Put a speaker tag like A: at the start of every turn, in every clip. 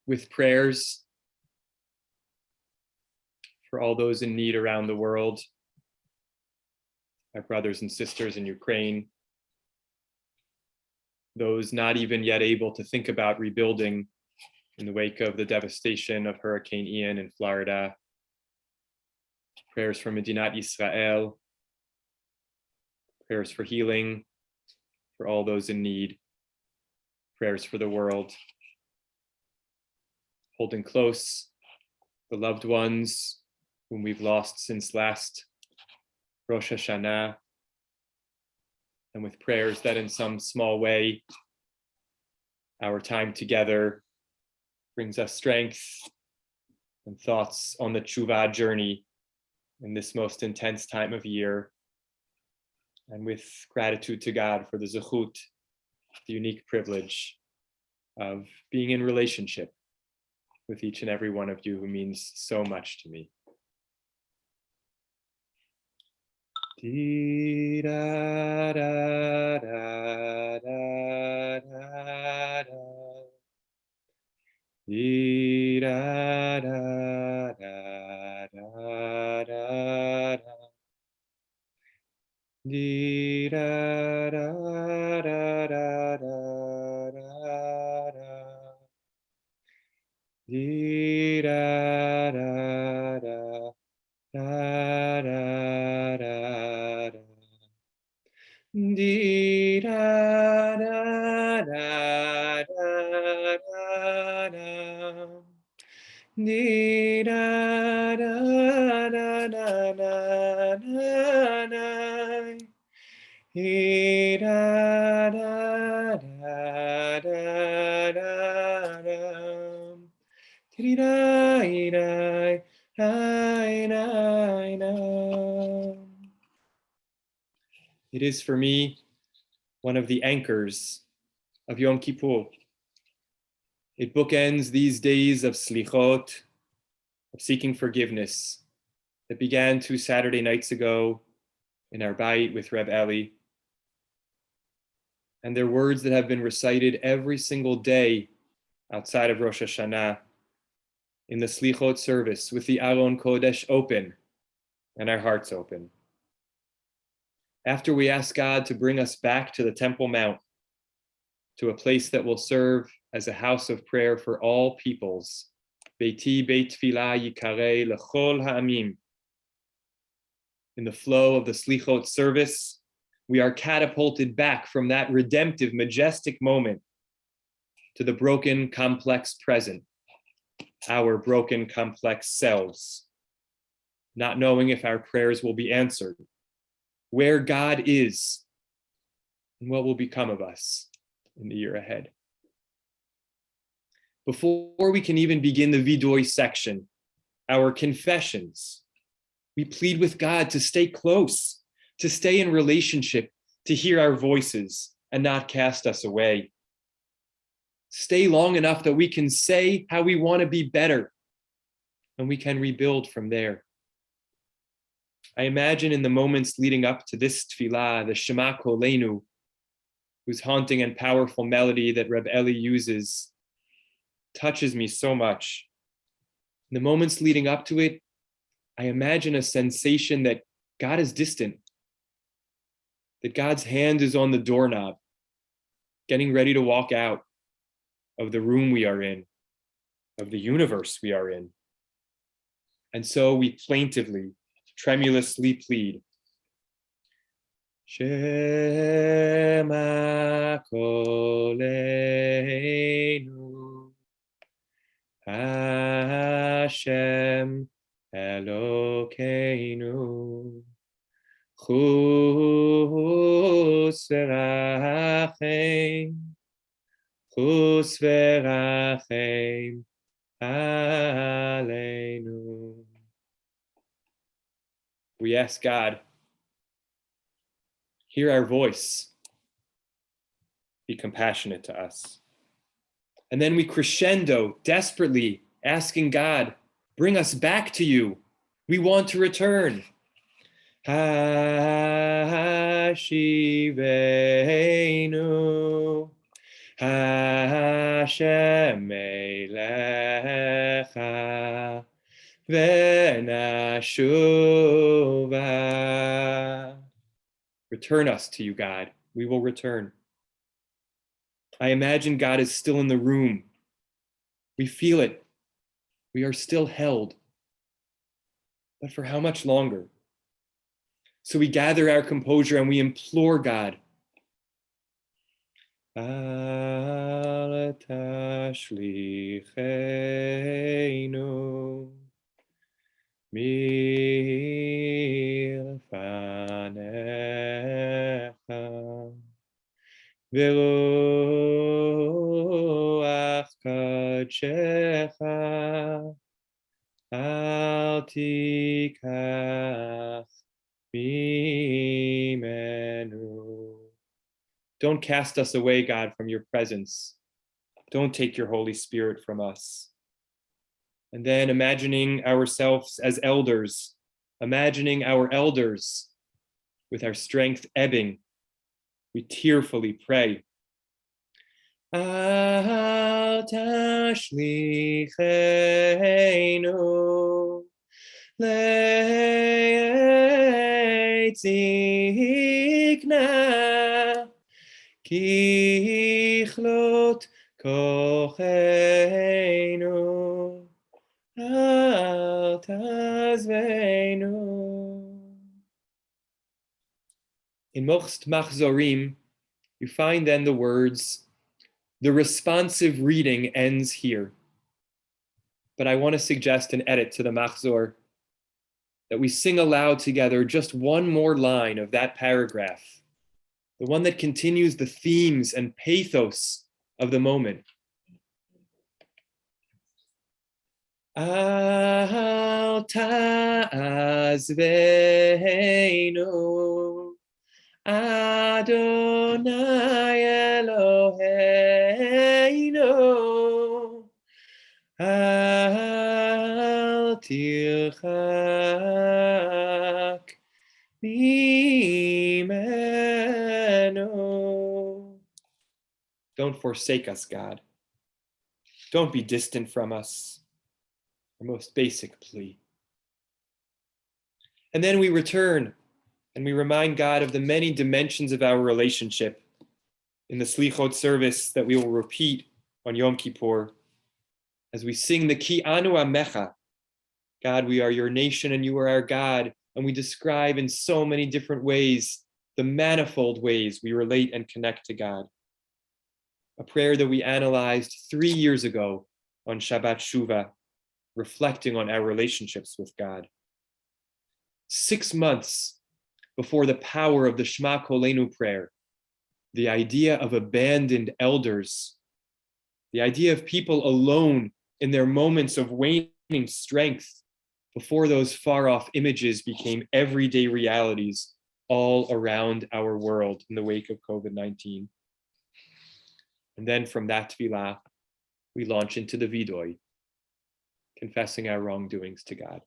A: with prayers for all those in need around the world, our brothers and sisters in Ukraine, those not even yet able to think about rebuilding in the wake of the devastation of Hurricane Ian in Florida. Prayers for Medinat Israel, prayers for healing for all those in need, prayers for the world. Holding close the loved ones whom we've lost since last Rosh Hashanah, and with prayers that in some small way, our time together brings us strength and thoughts on the Shuvah journey in this most intense time of year, and with gratitude to God for the zechut, the unique privilege of being in relationship with each and every one of you who means so much to me. It is for me one of the anchors of Yom Kippur. It bookends these days of slichot, of seeking forgiveness, that began 2 Saturday nights ago in our bayit with Reb Eli. And they're words that have been recited every single day outside of Rosh Hashanah in the slichot service with the Aron Kodesh open and our hearts open. After we ask God to bring us back to the Temple Mount, to a place that will serve as a house of prayer for all peoples, Beiti Beit Tfilah Yikarei L'chol Ha'amim. In the flow of the Slichot service, we are catapulted back from that redemptive, majestic moment to the broken, complex present, our broken, complex selves, not knowing if our prayers will be answered, where God is, and what will become of us in the year ahead. Before we can even begin the Vidoy section, our confessions, we plead with God to stay close, to stay in relationship, to hear our voices and not cast us away. Stay long enough that we can say how we want to be better, and we can rebuild from there. I imagine in the moments leading up to this tefillah, the Shema Kolenu, whose haunting and powerful melody that Reb Eli uses touches me so much. In the moments leading up to it, I imagine a sensation that God is distant, that God's hand is on the doorknob, getting ready to walk out of the room we are in, of the universe we are in. And so we plaintively, tremulously plead, Shema Kolenu, Hashem Elokeinu, Chus v'rachem aleinu. We ask God, hear our voice, be compassionate to us. And then we crescendo, desperately asking God, bring us back to you. We want to return. Hashivenu Hashem Melecha V'nashuvah. Return us to you, God. We will return. I imagine God is still in the room. We feel it. We are still held. But for how much longer? So we gather our composure and we implore God. Al tashlichenu milfanecha v'ruach kadshecha al tikach mimenu. Don't cast us away, God, from your presence. Don't take your Holy Spirit from us. And then imagining ourselves as elders, imagining our elders with our strength ebbing, we tearfully pray. Al tashlichenu le'tzikna kichlot kochenu al tazvenu. In most machzorim, you find then the words, the responsive reading ends here. But I want to suggest an edit to the machzor, that we sing aloud together just one more line of that paragraph, the one that continues the themes and pathos of the moment. Al ta'azvenu Adonai Eloheinu al tirchak mimenu. Don't forsake us, God. Don't be distant from us. Our most basic plea. And then we return and we remind God of the many dimensions of our relationship in the Slichot service that we will repeat on Yom Kippur as we sing the Ki Anu Amecha. God, we are your nation and you are our God. And we describe in so many different ways the manifold ways we relate and connect to God. A prayer that we analyzed 3 years ago on Shabbat Shuvah, reflecting on our relationships with God. 6 months before the power of the Shema Kolenu prayer, the idea of abandoned elders, the idea of people alone in their moments of waning strength before those far-off images became everyday realities all around our world in the wake of COVID-19. And then from that tefillah, we launch into the Vidoy, confessing our wrongdoings to God.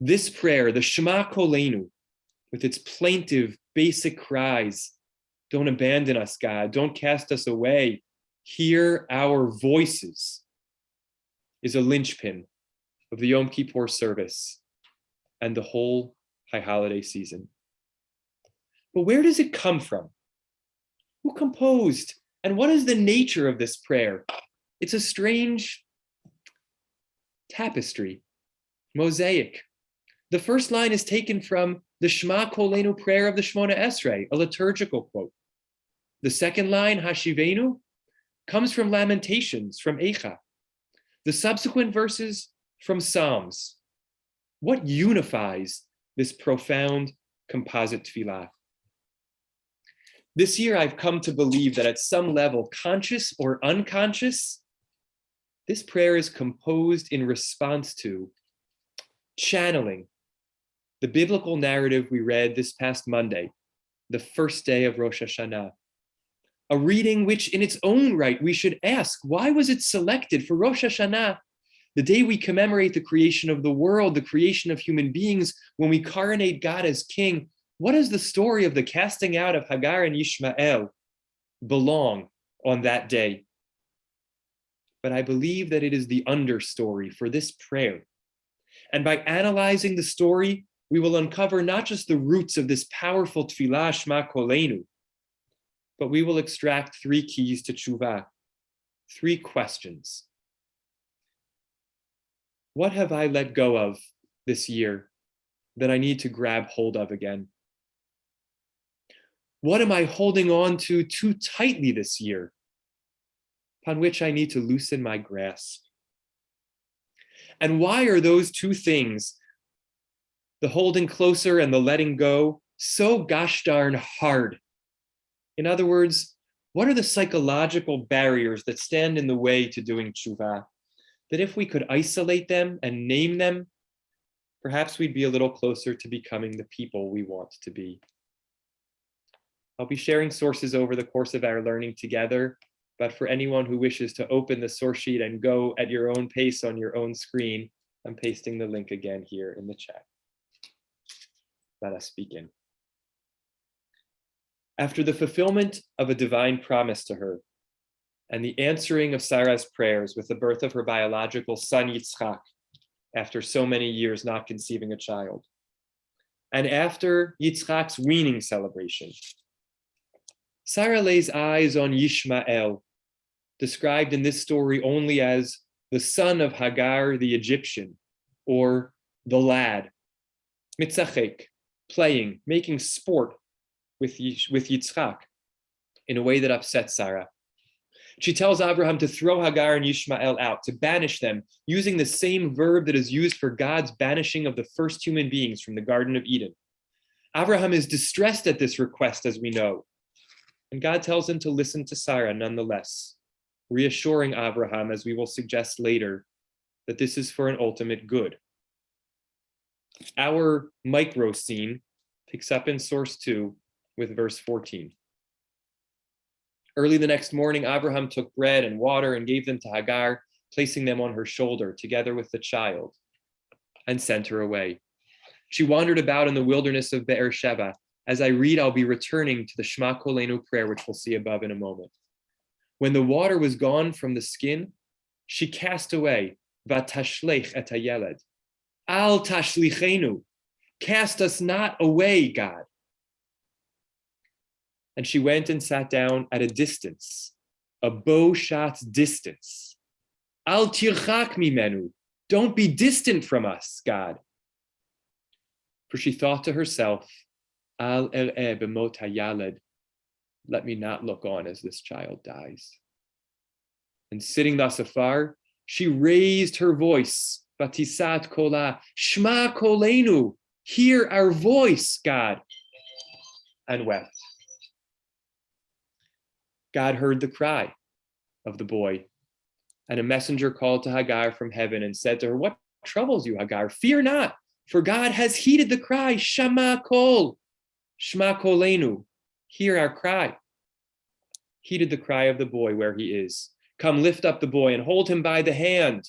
A: This prayer, the Shema Kolenu, with its plaintive, basic cries, don't abandon us, God, don't cast us away, hear our voices, is a linchpin of the Yom Kippur service and the whole high holiday season. But where does it come from? Who composed? And what is the nature of this prayer? It's a strange tapestry, mosaic. The first line is taken from the Shema Kolenu prayer of the Shmona Esrei, a liturgical quote. The second line, Hashivenu, comes from Lamentations, from Eicha. The subsequent verses from Psalms. What unifies this profound composite tefillah? This year, I've come to believe that at some level, conscious or unconscious, this prayer is composed in response to channeling the biblical narrative we read this past Monday, the first day of Rosh Hashanah. A reading which in its own right we should ask, why was it selected for Rosh Hashanah, the day we commemorate the creation of the world, the creation of human beings, when we coronate God as king? What does the story of the casting out of Hagar and Yishmael belong on that day. But I believe that it is the understory for this prayer. And by analyzing the story, we will uncover not just the roots of this powerful tefillah Shema Kolenu, but we will extract 3 keys to Shuvah, 3 questions. What have I let go of this year that I need to grab hold of again? What am I holding on to too tightly this year, upon which I need to loosen my grasp? And why are those 2 things, the holding closer and the letting go, so gosh darn hard? In other words, what are the psychological barriers that stand in the way to doing tshuva? That if we could isolate them and name them, perhaps we'd be a little closer to becoming the people we want to be. I'll be sharing sources over the course of our learning together, but for anyone who wishes to open the source sheet and go at your own pace on your own screen, I'm pasting the link again here in the chat. Let us begin. After the fulfillment of a divine promise to her and the answering of Sarah's prayers with the birth of her biological son Yitzchak, after so many years not conceiving a child, and after Yitzchak's weaning celebration, Sarah lays eyes on Yishmael, described in this story only as the son of Hagar the Egyptian, or the lad, mitzachek, playing, making sport with Yitzchak in a way that upsets Sarah. She tells Abraham to throw Hagar and Yishmael out, to banish them, using the same verb that is used for God's banishing of the first human beings from the Garden of Eden. Abraham is distressed at this request, as we know, and God tells him to listen to Sarah nonetheless, reassuring Abraham, as we will suggest later, that this is for an ultimate good. Our micro scene picks up in source 2 with verse 14. Early the next morning, Abraham took bread and water and gave them to Hagar, placing them on her shoulder together with the child, and sent her away. She wandered about in the wilderness of Beersheba. As I read, I'll be returning to the Shema Kolenu prayer, which we'll see above in a moment. When the water was gone from the skin, she cast away, Vatashlech et hayeled. Al tashlichenu, cast us not away, God. And she went and sat down at a distance, a bow shot's distance. Al tirchak mimenu, don't be distant from us, God. For she thought to herself, Al el'eh b'mot hayaled, let me not look on as this child dies. And sitting thus afar, she raised her voice, Vatisat kola, Shema kolenu, hear our voice, God, and wept. God heard the cry of the boy, and a messenger called to Hagar from heaven and said to her, what troubles you, Hagar? Fear not, for God has heeded the cry, Shema kol, Shema kolenu, hear our cry. Heeded the cry of the boy where he is. Come, lift up the boy and hold him by the hand,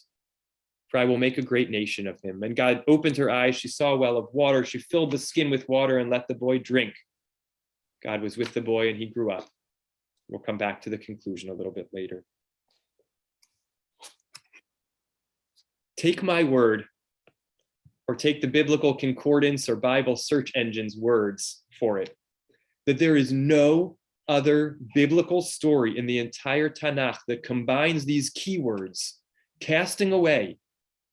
A: for I will make a great nation of him. And God opened her eyes. She saw a well of water. She filled the skin with water and let the boy drink. God was with the boy and he grew up. We'll come back to the conclusion a little bit later. Take my word, or take the biblical concordance or Bible search engine's words for it, that there is no other biblical story in the entire Tanakh that combines these keywords, casting away,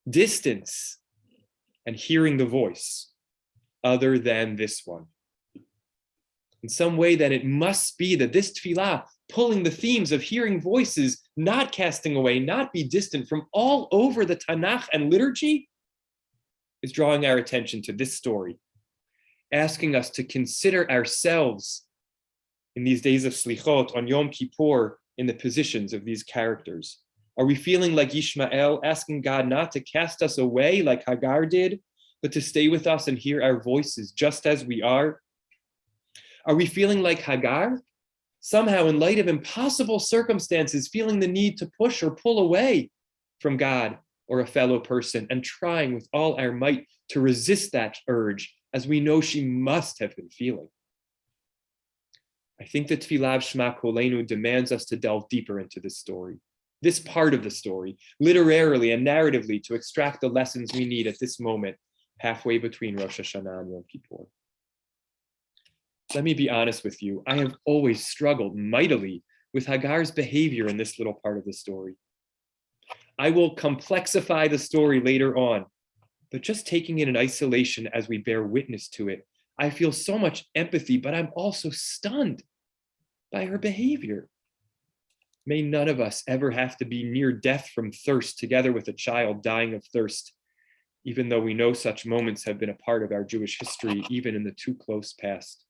A: distance, and hearing the voice, other than this one. In some way, then it must be that this tefillah, pulling the themes of hearing voices, not casting away, not be distant from all over the Tanakh and liturgy, is drawing our attention to this story, asking us to consider ourselves in these days of Slichot, on Yom Kippur, in the positions of these characters. Are we feeling like Yishmael, asking God not to cast us away like Hagar did, but to stay with us and hear our voices just as we are? Are we feeling like Hagar, somehow in light of impossible circumstances, feeling the need to push or pull away from God or a fellow person and trying with all our might to resist that urge, as we know she must have been feeling? I think that Tfilav Shema Kolenu demands us to delve deeper into this story, this part of the story, literarily and narratively, to extract the lessons we need at this moment, halfway between Rosh Hashanah and Yom Kippur. Let me be honest with you. I have always struggled mightily with Hagar's behavior in this little part of the story. I will complexify the story later on, but just taking it in isolation as we bear witness to it, I feel so much empathy, but I'm also stunned by her behavior. May none of us ever have to be near death from thirst together with a child dying of thirst, even though we know such moments have been a part of our Jewish history, even in the too close past,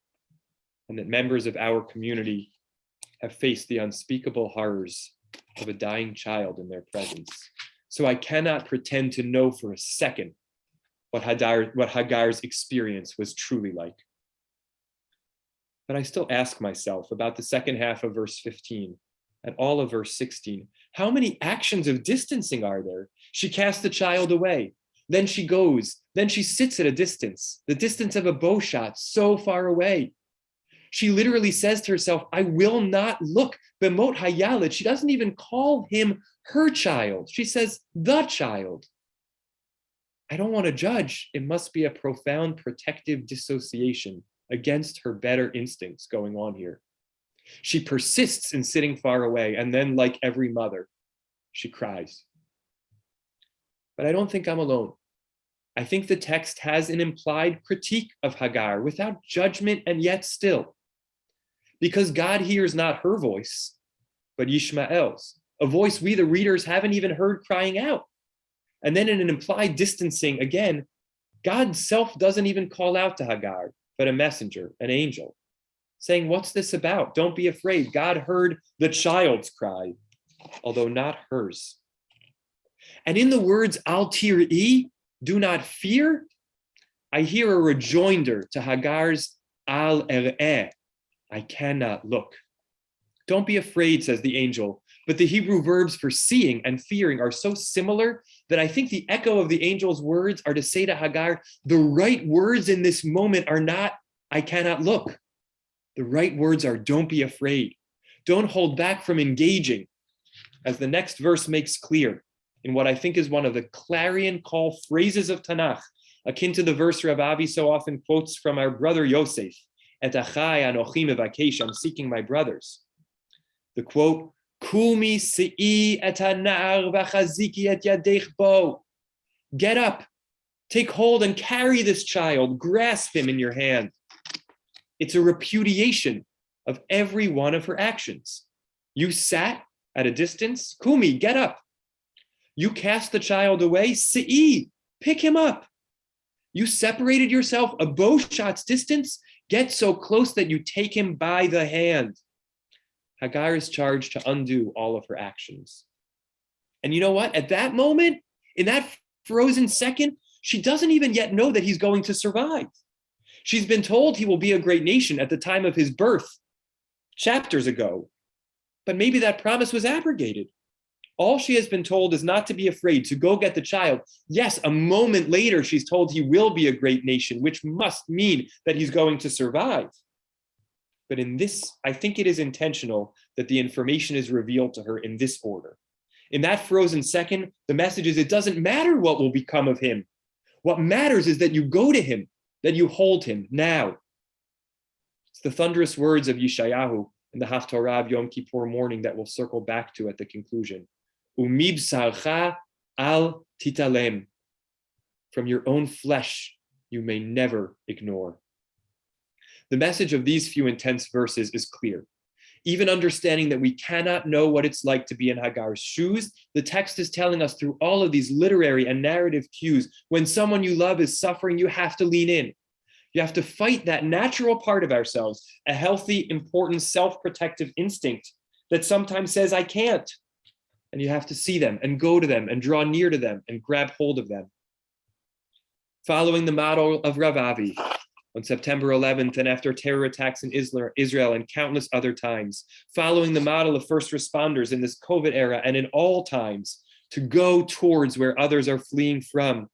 A: and that members of our community have faced the unspeakable horrors of a dying child in their presence. So I cannot pretend to know for a second what Hagar's experience was truly like. But I still ask myself about the second half of verse 15 and all of verse 16. How many actions of distancing are there? She casts the child away. Then she goes. Then she sits at a distance, the distance of a bow shot, so far away. She literally says to herself, I will not look. Bemot hayalid. She doesn't even call him her child. She says, the child. I don't want to judge. It must be a profound protective dissociation against her better instincts going on here. She persists in sitting far away, and then, like every mother, she cries. But I don't think I'm alone. I think the text has an implied critique of Hagar without judgment, and yet still. Because God hears not her voice, but Yishmael's, a voice we, the readers, haven't even heard crying out. And then in an implied distancing, again, God's self doesn't even call out to Hagar, but a messenger, an angel, saying, what's this about? Don't be afraid. God heard the child's cry, although not hers. And in the words, al tir'i, do not fear, I hear a rejoinder to Hagar's al er'eh, I cannot look. Don't be afraid, says the angel, but the Hebrew verbs for seeing and fearing are so similar that I think the echo of the angel's words are to say to Hagar, the right words in this moment are not, I cannot look. The right words are, don't be afraid. Don't hold back from engaging, as the next verse makes clear in what I think is one of the clarion call phrases of Tanakh, akin to the verse Rav Avi so often quotes from our brother Yosef, Et achai anochi mevakesh, I'm seeking my brothers. The quote, Kumi se'i et ha'na'ar v'chaziki et yadech bo. Get up, take hold and carry this child, grasp him in your hand. It's a repudiation of every one of her actions. You sat at a distance, Kumi, get up. You cast the child away, se'i, pick him up. You separated yourself a bow shot's distance, get so close that you take him by the hand. Hagar is charged to undo all of her actions. And you know what? At that moment, in that frozen second, she doesn't even yet know that he's going to survive. She's been told he will be a great nation at the time of his birth, chapters ago. But maybe that promise was abrogated. All she has been told is not to be afraid, to go get the child. Yes, a moment later, she's told he will be a great nation, which must mean that he's going to survive. But in this, I think it is intentional that the information is revealed to her in this order. In that frozen second, the message is it doesn't matter what will become of him. What matters is that you go to him, that you hold him now. It's the thunderous words of Yeshayahu in the Haftorah of Yom Kippur morning that we'll circle back to at the conclusion. Umibsarcha al titalem. From your own flesh, you may never ignore. The message of these few intense verses is clear. Even understanding that we cannot know what it's like to be in Hagar's shoes, the text is telling us through all of these literary and narrative cues, when someone you love is suffering, you have to lean in. You have to fight that natural part of ourselves, a healthy, important, self-protective instinct that sometimes says, I can't. And you have to see them and go to them and draw near to them and grab hold of them. Following the model of Rav Avi, on September 11th and after terror attacks in Israel and countless other times, following the model of first responders in this COVID era and in all times, to go towards where others are fleeing from,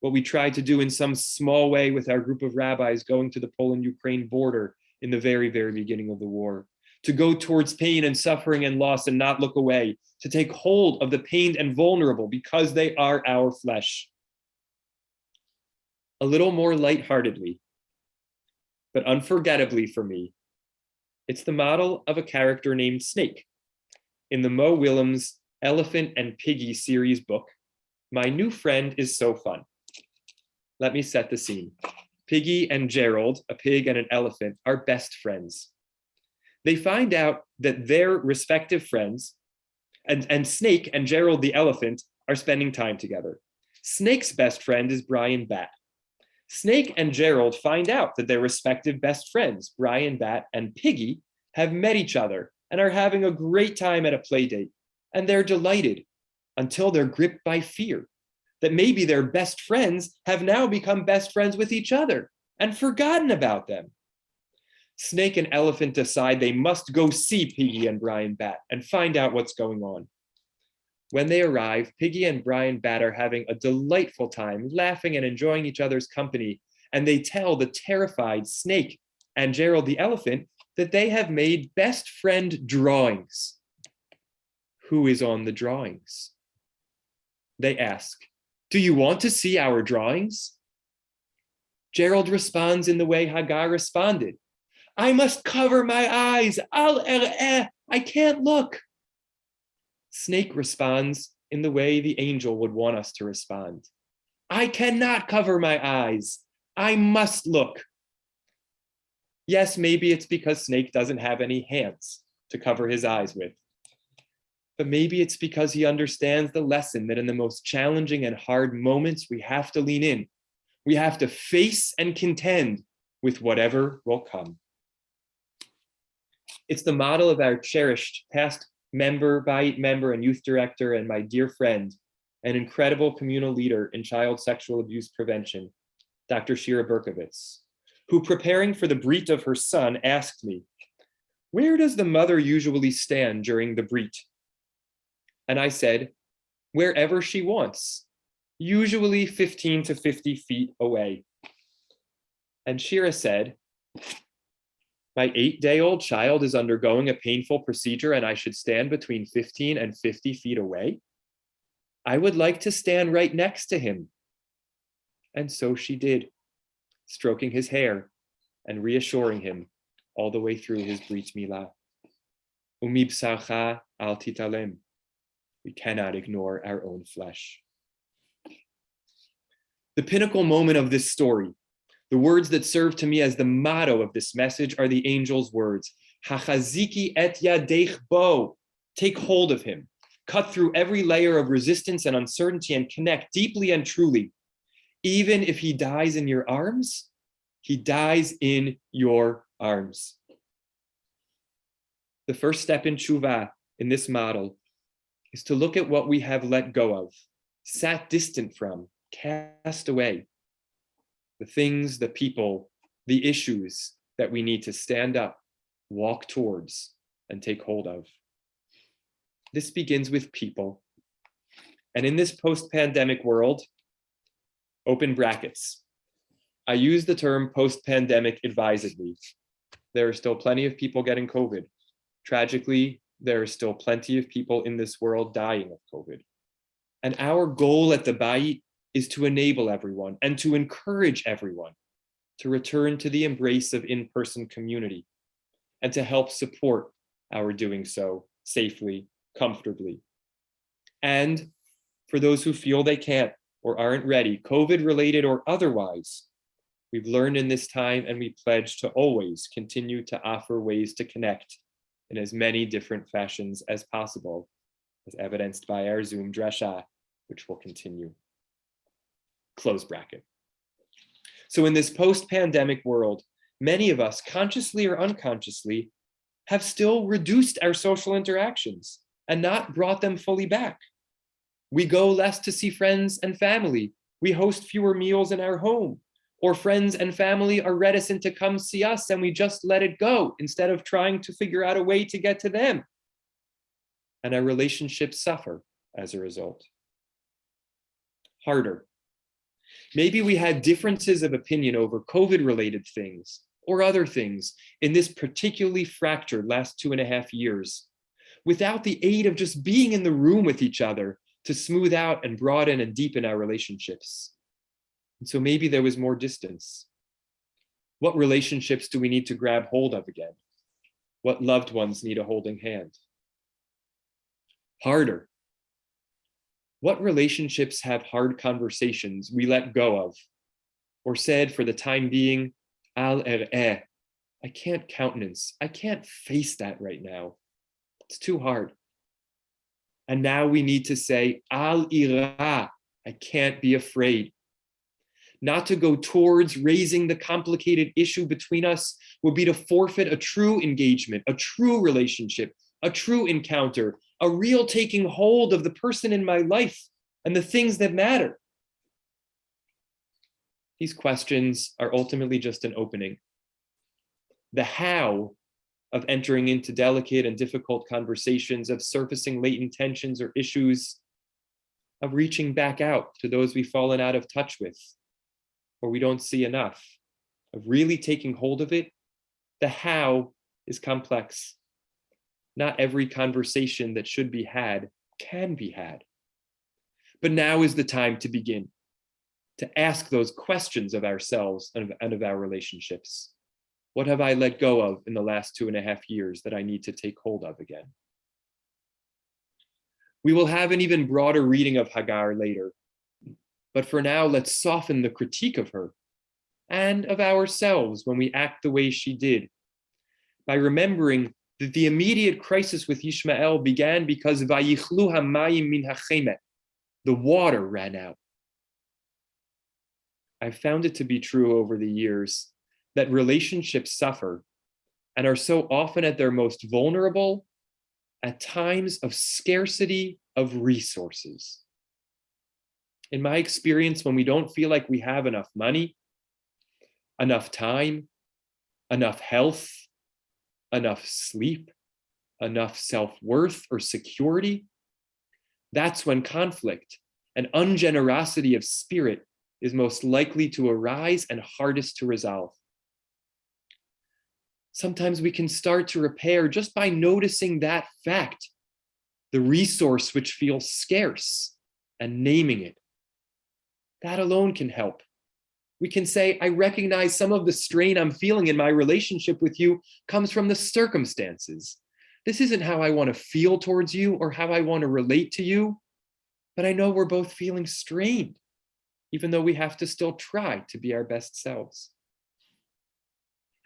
A: what we tried to do in some small way with our group of rabbis going to the Poland-Ukraine border in the very, very beginning of the war, to go towards pain and suffering and loss and not look away, to take hold of the pained and vulnerable because they are our flesh. A little more lightheartedly, but unforgettably for me, it's the model of a character named Snake. In the Mo Willems Elephant and Piggy series book, My New Friend is So Fun. Let me set the scene. Piggy and Gerald, a pig and an elephant, are best friends. They find out that their respective friends, and Snake and Gerald the elephant, are spending time together. Snake's best friend is Brian Bat. Snake and Gerald find out that their respective best friends, Brian Bat and Piggy, have met each other and are having a great time at a play date. And they're delighted until they're gripped by fear that maybe their best friends have now become best friends with each other and forgotten about them. Snake and Elephant decide they must go see Piggy and Brian Bat and find out what's going on. When they arrive, Piggy and Brian Bat are having a delightful time, laughing and enjoying each other's company, and they tell the terrified Snake and Gerald the elephant that they have made best friend drawings. Who is on the drawings? They ask, "Do you want to see our drawings?" Gerald responds in the way Hagar responded. "I must cover my eyes. I can't look." Snake responds in the way the angel would want us to respond. "I cannot cover my eyes. I must look." Yes, maybe it's because Snake doesn't have any hands to cover his eyes with. But maybe it's because he understands the lesson that in the most challenging and hard moments, we have to lean in. We have to face and contend with whatever will come. It's the model of our cherished past member, Bayit member, and youth director, and my dear friend, an incredible communal leader in child sexual abuse prevention, Dr. Shira Berkovitz, who, preparing for the brit of her son, asked me, "Where does the mother usually stand during the brit?" And I said, "Wherever she wants, usually 15 to 50 feet away." And Shira said, "My 8-day-old child is undergoing a painful procedure and I should stand between 15 and 50 feet away? I would like to stand right next to him." And so she did, stroking his hair and reassuring him all the way through his Brit Milah. Umibsarcha al titalem. We cannot ignore our own flesh. The pinnacle moment of this story, the words that serve to me as the motto of this message, are the angel's words. Hachaziki et yadech bo. Take hold of him. Cut through every layer of resistance and uncertainty and connect deeply and truly. Even if he dies in your arms, he dies in your arms. The first step in Shuvah in this model is to look at what we have let go of, sat distant from, cast away. The things, the people, the issues that we need to stand up, walk towards, and take hold of. This begins with people. And in this post-pandemic world, open brackets, I use the term post-pandemic advisedly. There are still plenty of people getting COVID. Tragically, there are still plenty of people in this world dying of COVID. And our goal at the Bayit is to enable everyone and to encourage everyone to return to the embrace of in-person community and to help support our doing so safely, comfortably. And for those who feel they can't or aren't ready, COVID-related or otherwise, we've learned in this time and we pledge to always continue to offer ways to connect in as many different fashions as possible, as evidenced by our Zoom drasha, which will continue. Close bracket. So in this post-pandemic world, many of us, consciously or unconsciously, have still reduced our social interactions and not brought them fully back. We go less to see friends and family. We host fewer meals in our home. Or friends and family are reticent to come see us and we just let it go instead of trying to figure out a way to get to them. And our relationships suffer as a result. Harder. Maybe we had differences of opinion over COVID-related things, or other things in this particularly fractured last 2.5 years, without the aid of just being in the room with each other to smooth out and broaden and deepen our relationships. And so maybe there was more distance. What relationships do we need to grab hold of again? What loved ones need a holding hand? Harder. What relationships have hard conversations we let go of, or said for the time being, al er'eh, I can't countenance, I can't face that right now. It's too hard. And now we need to say, al ira, I can't be afraid. Not to go towards raising the complicated issue between us would be to forfeit a true engagement, a true relationship, a true encounter, a real taking hold of the person in my life and the things that matter. These questions are ultimately just an opening. The how of entering into delicate and difficult conversations, of surfacing latent tensions or issues, of reaching back out to those we've fallen out of touch with, or we don't see enough, of really taking hold of it, the how is complex. Not every conversation that should be had can be had. But now is the time to begin, to ask those questions of ourselves and of our relationships. What have I let go of in the last 2.5 years that I need to take hold of again? We will have an even broader reading of Hagar later, but for now, let's soften the critique of her and of ourselves when we act the way she did, by remembering that the immediate crisis with Yishmael began because vayichlu hamayim min hachemet, the water ran out. I've found it to be true over the years that relationships suffer and are so often at their most vulnerable at times of scarcity of resources. In my experience, when we don't feel like we have enough money, enough time, enough health, enough sleep, enough self-worth or security, that's when conflict and ungenerosity of spirit is most likely to arise and hardest to resolve. Sometimes we can start to repair just by noticing that fact, the resource which feels scarce, and naming it. That alone can help. We can say, I recognize some of the strain I'm feeling in my relationship with you comes from the circumstances. This isn't how I want to feel towards you or how I want to relate to you, but I know we're both feeling strained, even though we have to still try to be our best selves.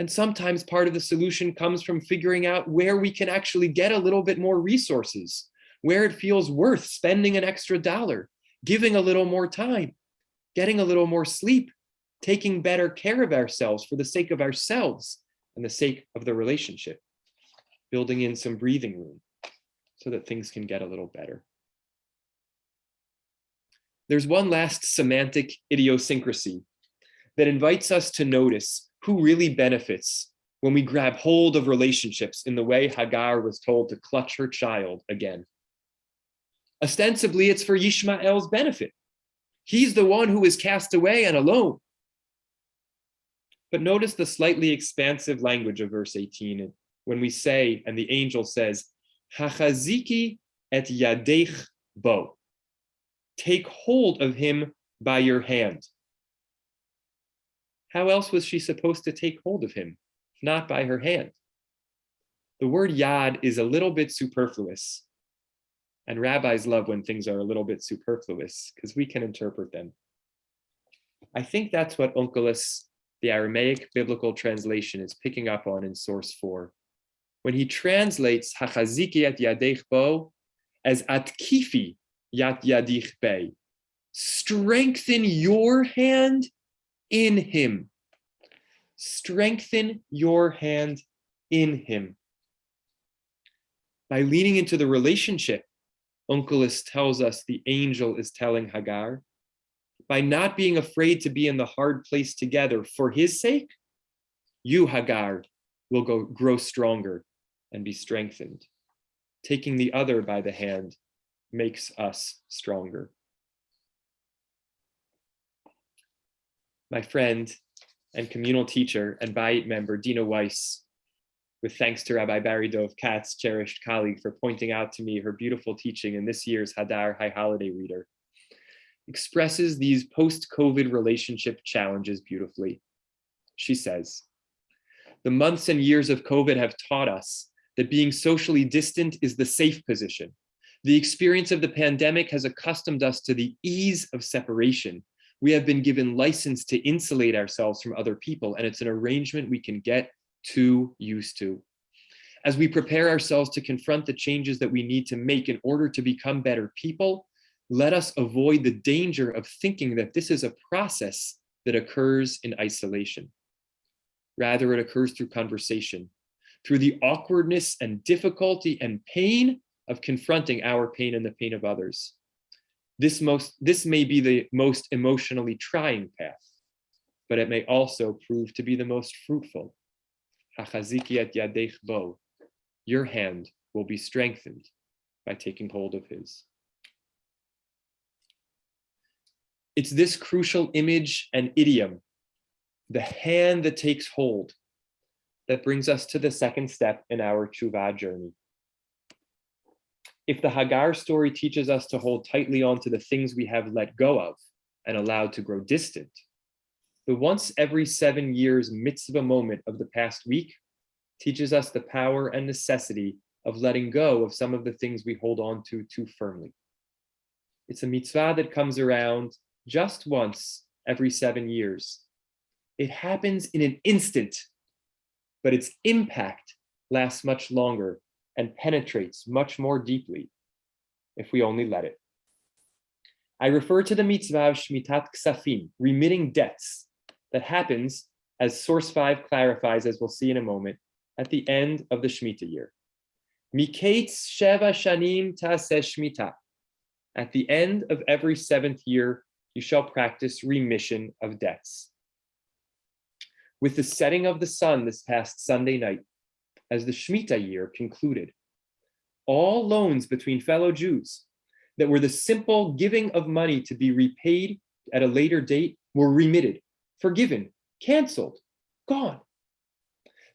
A: And sometimes part of the solution comes from figuring out where we can actually get a little bit more resources, where it feels worth spending an extra dollar, giving a little more time, getting a little more sleep, taking better care of ourselves for the sake of ourselves and the sake of the relationship, building in some breathing room so that things can get a little better. There's one last semantic idiosyncrasy that invites us to notice who really benefits when we grab hold of relationships in the way Hagar was told to clutch her child again. Ostensibly, it's for Yishmael's benefit. He's the one who is cast away and alone. But notice the slightly expansive language of verse 18 when we say, and the angel says, Hachaziki et yadech bo. Take hold of him by your hand. How else was she supposed to take hold of him, if not by her hand? The word yad is a little bit superfluous. And rabbis love when things are a little bit superfluous because we can interpret them. I think that's what Onkelos, the Aramaic biblical translation, is picking up on in source 4. When he translates Hachaziki et yadech bo as atkifi yat yadich be, strengthen your hand in him. Strengthen your hand in him. By leaning into the relationship, Onkelos tells us the angel is telling Hagar, by not being afraid to be in the hard place together for his sake, you, Hagar, will grow stronger and be strengthened. Taking the other by the hand makes us stronger. My friend, and communal teacher and Bayit member Dina Weiss, with thanks to Rabbi Barry Dov Katz, cherished colleague, for pointing out to me her beautiful teaching in this year's Hadar High Holiday Reader, expresses these post-COVID relationship challenges beautifully. She says, "The months and years of COVID have taught us that being socially distant is the safe position. The experience of the pandemic has accustomed us to the ease of separation. We have been given license to insulate ourselves from other people, and it's an arrangement we can get too used to. As we prepare ourselves to confront the changes that we need to make in order to become better people, let us avoid the danger of thinking that this is a process that occurs in isolation. Rather, it occurs through conversation, through the awkwardness and difficulty and pain of confronting our pain and the pain of others. This may be the most emotionally trying path, but it may also prove to be the most fruitful. Hachaziki et yadech bo. Your hand will be strengthened by taking hold of his." It's this crucial image and idiom, the hand that takes hold, that brings us to the second step in our Shuvah journey. If the Hagar story teaches us to hold tightly onto the things we have let go of and allowed to grow distant, the once every 7 years mitzvah moment of the past week teaches us the power and necessity of letting go of some of the things we hold on to too firmly. It's a mitzvah that comes around just once every 7 years. It happens in an instant, but its impact lasts much longer and penetrates much more deeply if we only let it. I refer to the mitzvah of Shmitat Ksafim, remitting debts, that happens, as source 5 clarifies, as we'll see in a moment, at the end of the Shemitah year. Miketz Sheva Shanim Taseh Shmita. At the end of every 7th year, you shall practice remission of debts. With the setting of the sun this past Sunday night, as the Shemitah year concluded, all loans between fellow Jews that were the simple giving of money to be repaid at a later date were remitted, forgiven, canceled, gone.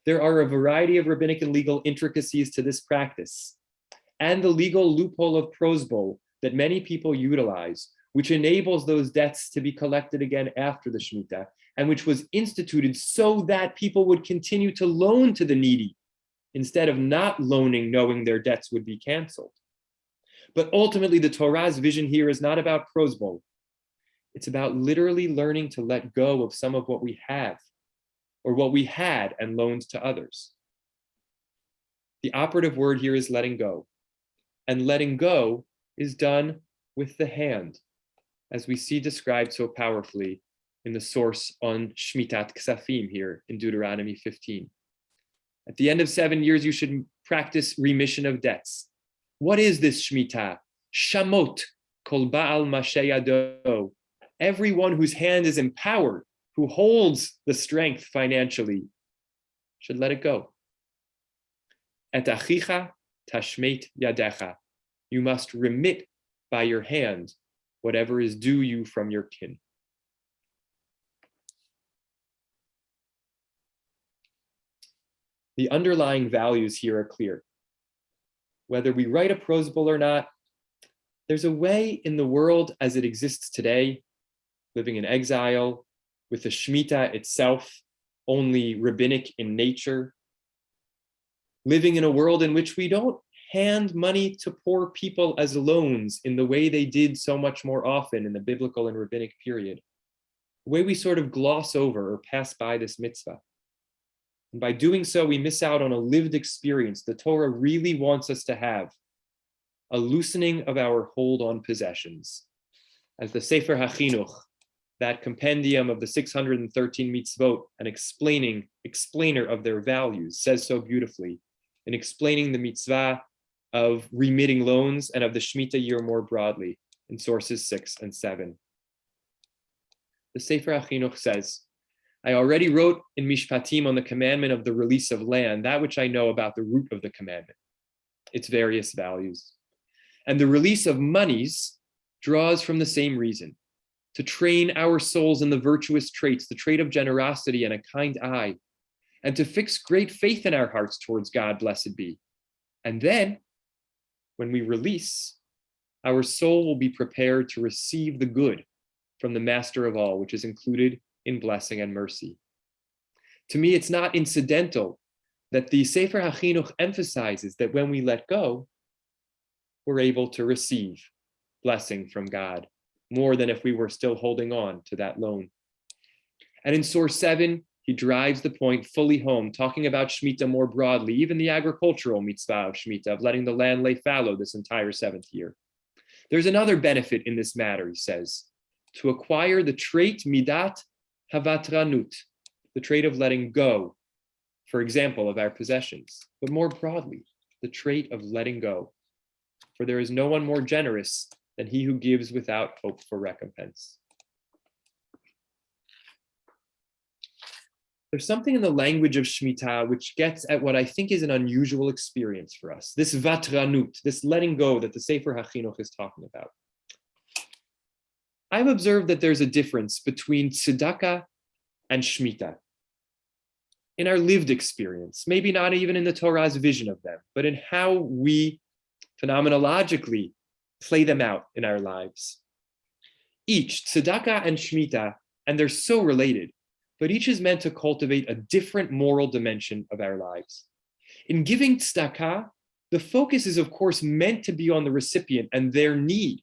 A: There are a variety of rabbinic and legal intricacies to this practice, and the legal loophole of prosbol that many people utilize, which enables those debts to be collected again after the Shemitah, and which was instituted so that people would continue to loan to the needy instead of not loaning knowing their debts would be canceled. But ultimately, the Torah's vision here is not about prosbol. It's about literally learning to let go of some of what we have or what we had and loaned to others. The operative word here is letting go. And letting go is done with the hand, as we see described so powerfully in the source on Shmitat Ksafim here in Deuteronomy 15. At the end of 7 years, you should practice remission of debts. What is this Shemitah? Shamot, kol ba'al masheyado. Everyone whose hand is empowered, who holds the strength financially, should let it go. Et achicha tashmet yadecha. You must remit by your hand whatever is due you from your kin. The underlying values here are clear. Whether we write a prosbol or not, there's a way in the world as it exists today, living in exile, with the Shemitah itself only rabbinic in nature, living in a world in which we don't hand money to poor people as loans in the way they did so much more often in the biblical and rabbinic period. The way we sort of gloss over or pass by this mitzvah. And by doing so, we miss out on a lived experience the Torah really wants us to have, a loosening of our hold on possessions. As the Sefer HaChinuch, that compendium of the 613 mitzvot, an explainer of their values, says so beautifully in explaining the mitzvah of remitting loans and of the Shemitah year more broadly in sources 6 and 7. The Sefer HaChinuch says, I already wrote in Mishpatim on the commandment of the release of land, that which I know about the root of the commandment, its various values. And the release of monies draws from the same reason. to train our souls in the virtuous traits, the trait of generosity and a kind eye, and to fix great faith in our hearts towards God, blessed be. And then, when we release, our soul will be prepared to receive the good from the Master of all, which is included in blessing and mercy. To me, it's not incidental that the Sefer HaChinuch emphasizes that when we let go, we're able to receive blessing from God, more than if we were still holding on to that loan. And in Source 7, he drives the point fully home, talking about Shemitah more broadly, even the agricultural mitzvah of Shemitah, of letting the land lay fallow this entire 7th year. There's another benefit in this matter, he says, to acquire the trait midat havatranut, the trait of letting go, for example, of our possessions, but more broadly, the trait of letting go. For there is no one more generous than he who gives without hope for recompense. There's something in the language of Shemitah which gets at what I think is an unusual experience for us, this vatranut, this letting go that the Sefer HaChinuch is talking about. I've observed that there's a difference between tzedakah and Shemitah. In our lived experience, maybe not even in the Torah's vision of them, but in how we phenomenologically play them out in our lives. Each, tzedakah and Shemitah, and they're so related, but each is meant to cultivate a different moral dimension of our lives. In giving tzedakah, the focus is of course meant to be on the recipient and their need.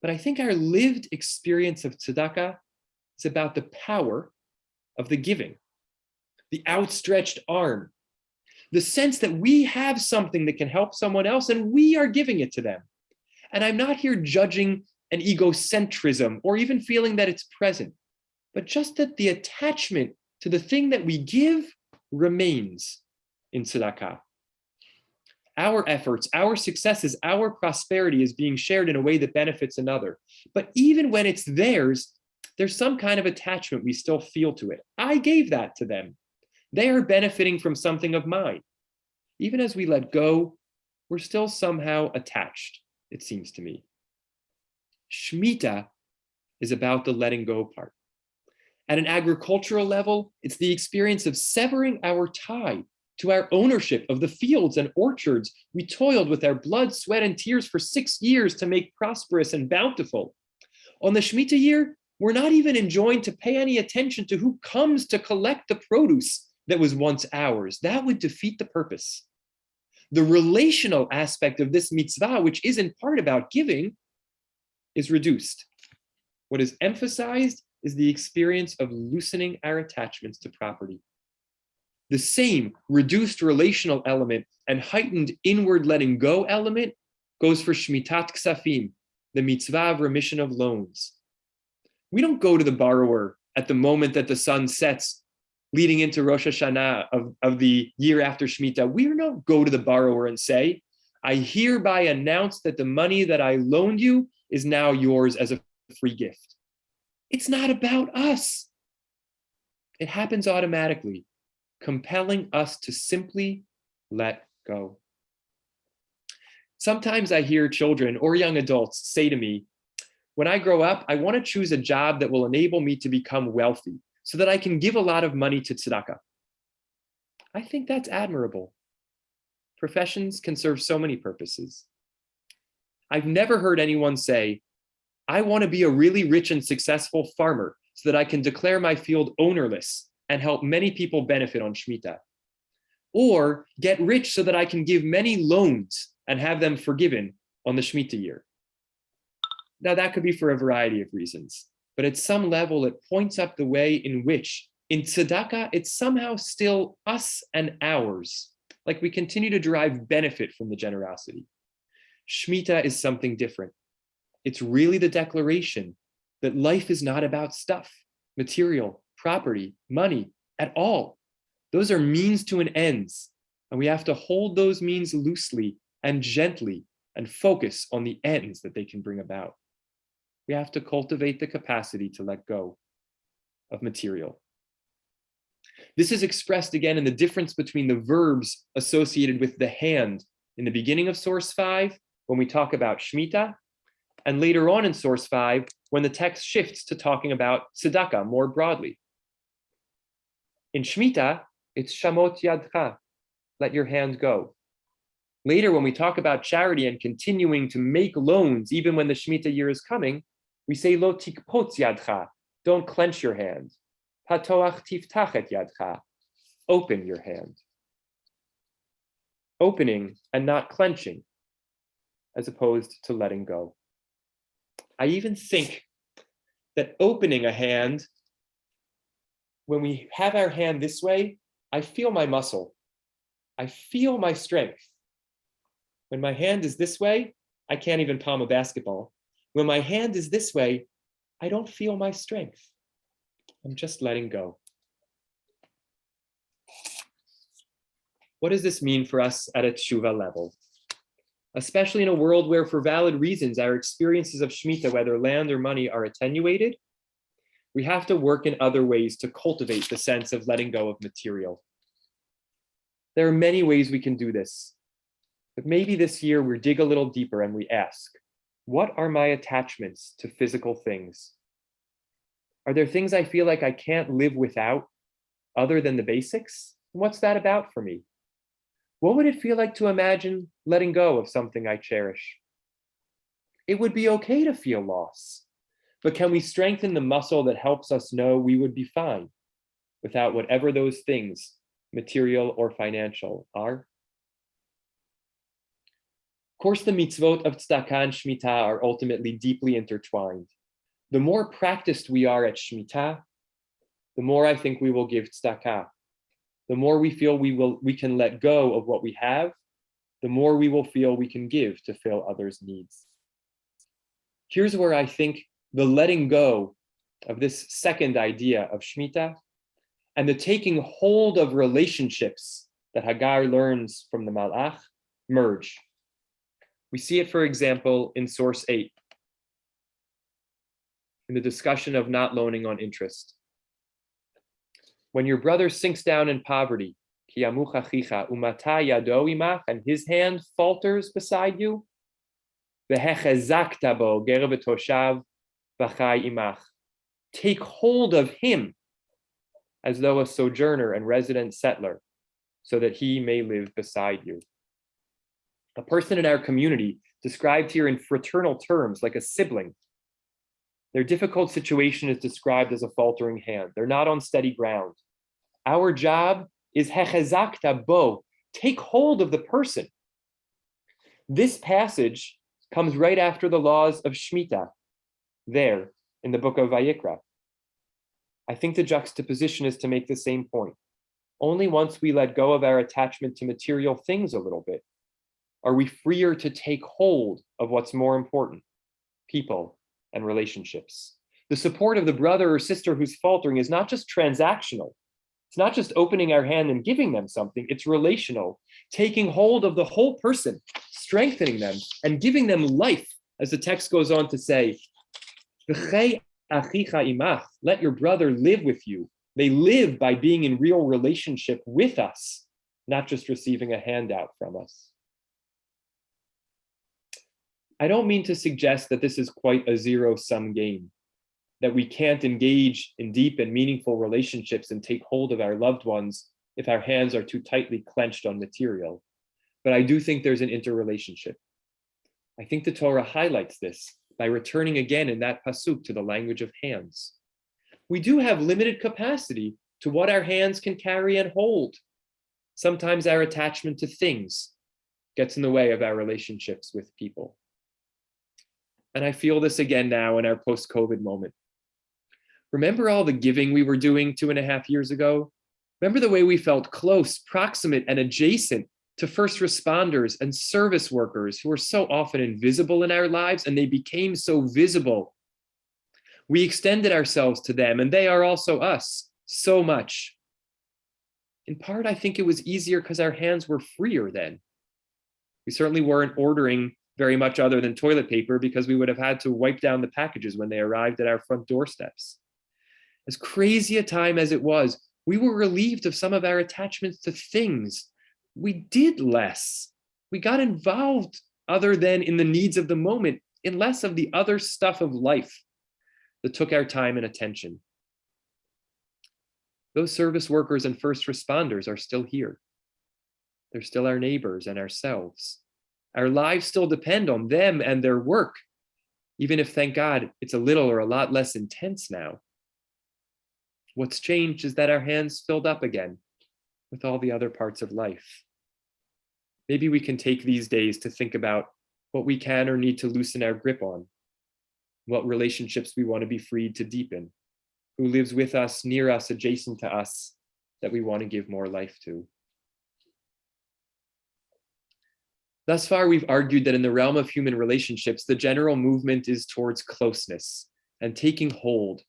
A: But I think our lived experience of tzedakah is about the power of the giving, the outstretched arm, the sense that we have something that can help someone else and we are giving it to them. And I'm not here judging an egocentrism or even feeling that it's present, but just that the attachment to the thing that we give remains in tzedakah. Our efforts, our successes, our prosperity is being shared in a way that benefits another. But even when it's theirs, there's some kind of attachment we still feel to it. I gave that to them. They are benefiting from something of mine. Even as we let go, we're still somehow attached, it seems to me. Shemitah is about the letting go part. At an agricultural level, it's the experience of severing our tie to our ownership of the fields and orchards we toiled with our blood, sweat, and tears for 6 years to make prosperous and bountiful. On the Shemitah year, we're not even enjoined to pay any attention to who comes to collect the produce that was once ours. That would defeat the purpose. The relational aspect of this mitzvah, which is in part about giving, is reduced. What is emphasized is the experience of loosening our attachments to property. The same reduced relational element and heightened inward letting go element goes for Shmitat Ksafim, the mitzvah of remission of loans. We don't go to the borrower at the moment that the sun sets, leading into Rosh Hashanah of the year after Shemitah. We don't go to the borrower and say, I hereby announce that the money that I loaned you is now yours as a free gift. It's not about us. It happens automatically, compelling us to simply let go. Sometimes I hear children or young adults say to me, when I grow up, I want to choose a job that will enable me to become wealthy so that I can give a lot of money to tzedakah. I think that's admirable. Professions can serve so many purposes. I've never heard anyone say, I want to be a really rich and successful farmer so that I can declare my field ownerless and help many people benefit on Shemitah. Or get rich so that I can give many loans and have them forgiven on the Shemitah year. Now that could be for a variety of reasons, but at some level it points up the way in which in tzedakah, it's somehow still us and ours, like we continue to derive benefit from the generosity. Shemitah is something different. It's really the declaration that life is not about stuff, material, property, money at all. Those are means to an ends, and we have to hold those means loosely and gently and focus on the ends that they can bring about. We have to cultivate the capacity to let go of material. This is expressed again in the difference between the verbs associated with the hand in the beginning of source 5 when we talk about Shemitah, and later on in source 5 when the text shifts to talking about tzedakah more broadly. In Shemitah, it's shamot yadcha, let your hand go. Later, when we talk about charity and continuing to make loans, even when the Shemitah year is coming, we say lo tikpot yadcha, don't clench your hand. Patoach tiftach et yadcha, open your hand. Opening and not clenching, as opposed to letting go. I even think that opening a hand, when we have our hand this way, I feel my muscle. I feel my strength. When my hand is this way, I can't even palm a basketball. When my hand is this way, I don't feel my strength. I'm just letting go. What does this mean for us at a Shuvah level? Especially in a world where, for valid reasons, our experiences of Shemitah, whether land or money, are attenuated, we have to work in other ways to cultivate the sense of letting go of material. There are many ways we can do this, but maybe this year we dig a little deeper and we ask, what are my attachments to physical things? Are there things I feel like I can't live without other than the basics? What's that about for me? What would it feel like to imagine letting go of something I cherish? It would be okay to feel loss, but can we strengthen the muscle that helps us know we would be fine without whatever those things, material or financial, are? Of course, the mitzvot of tzedakah and Shemitah are ultimately deeply intertwined. The more practiced we are at Shemitah, the more I think we will give tzedakah. The more we feel we can let go of what we have, the more we will feel we can give to fill others' needs. Here's where I think the letting go of this second idea of Shemitah and the taking hold of relationships that Hagar learns from the Malach merge. We see it, for example, in source 8, in the discussion of not loaning on interest. When your brother sinks down in poverty, and his hand falters beside you, take hold of him as though a sojourner and resident settler, so that he may live beside you. A person in our community, described here in fraternal terms like a sibling, their difficult situation is described as a faltering hand. They're not on steady ground. Our job is hechezakta bo, take hold of the person. This passage comes right after the laws of Shemitah, there in the book of Vayikra. I think the juxtaposition is to make the same point. Only once we let go of our attachment to material things a little bit are we freer to take hold of what's more important, people and relationships. The support of the brother or sister who's faltering is not just transactional. It's not just opening our hand and giving them something, it's relational, taking hold of the whole person, strengthening them, and giving them life, as the text goes on to say, let your brother live with you. They live by being in real relationship with us, not just receiving a handout from us. I don't mean to suggest that this is quite a zero-sum game, that we can't engage in deep and meaningful relationships and take hold of our loved ones if our hands are too tightly clenched on material. But I do think there's an interrelationship. I think the Torah highlights this by returning again in that pasuk to the language of hands. We do have limited capacity to what our hands can carry and hold. Sometimes our attachment to things gets in the way of our relationships with people. And I feel this again now in our post-COVID moment. Remember all the giving we were doing 2.5 years ago? Remember the way we felt close, proximate, and adjacent to first responders and service workers who are so often invisible in our lives, and they became so visible. We extended ourselves to them, and they are also us so much. In part, I think it was easier because our hands were freer then. We certainly weren't ordering very much other than toilet paper because we would have had to wipe down the packages when they arrived at our front doorsteps. As crazy a time as it was, we were relieved of some of our attachments to things. We did less. We got involved other than in the needs of the moment, in less of the other stuff of life. that took our time and attention. Those service workers and first responders are still here. They're still our neighbors and ourselves. Our lives still depend on them and their work, even if, thank God, it's a little or a lot less intense now. What's changed is that our hands filled up again with all the other parts of life. Maybe we can take these days to think about what we can or need to loosen our grip on, what relationships we want to be freed to deepen, who lives with us, near us, adjacent to us, that we want to give more life to. Thus far, we've argued that in the realm of human relationships, the general movement is towards closeness and taking hold,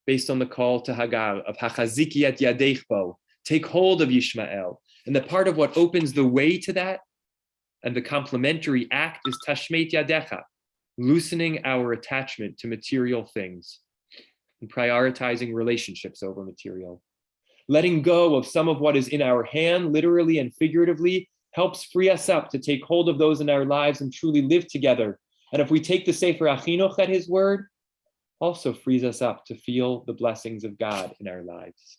A: based on the call to Hagar of Hachaziki et yadech bo, take hold of Yishmael. And the part of what opens the way to that, and the complementary act, is tashmeit yadecha, loosening our attachment to material things and prioritizing relationships over material. Letting go of some of what is in our hand, literally and figuratively, helps free us up to take hold of those in our lives and truly live together. And if we take the Sefer Achinuch at his word, also frees us up to feel the blessings of God in our lives.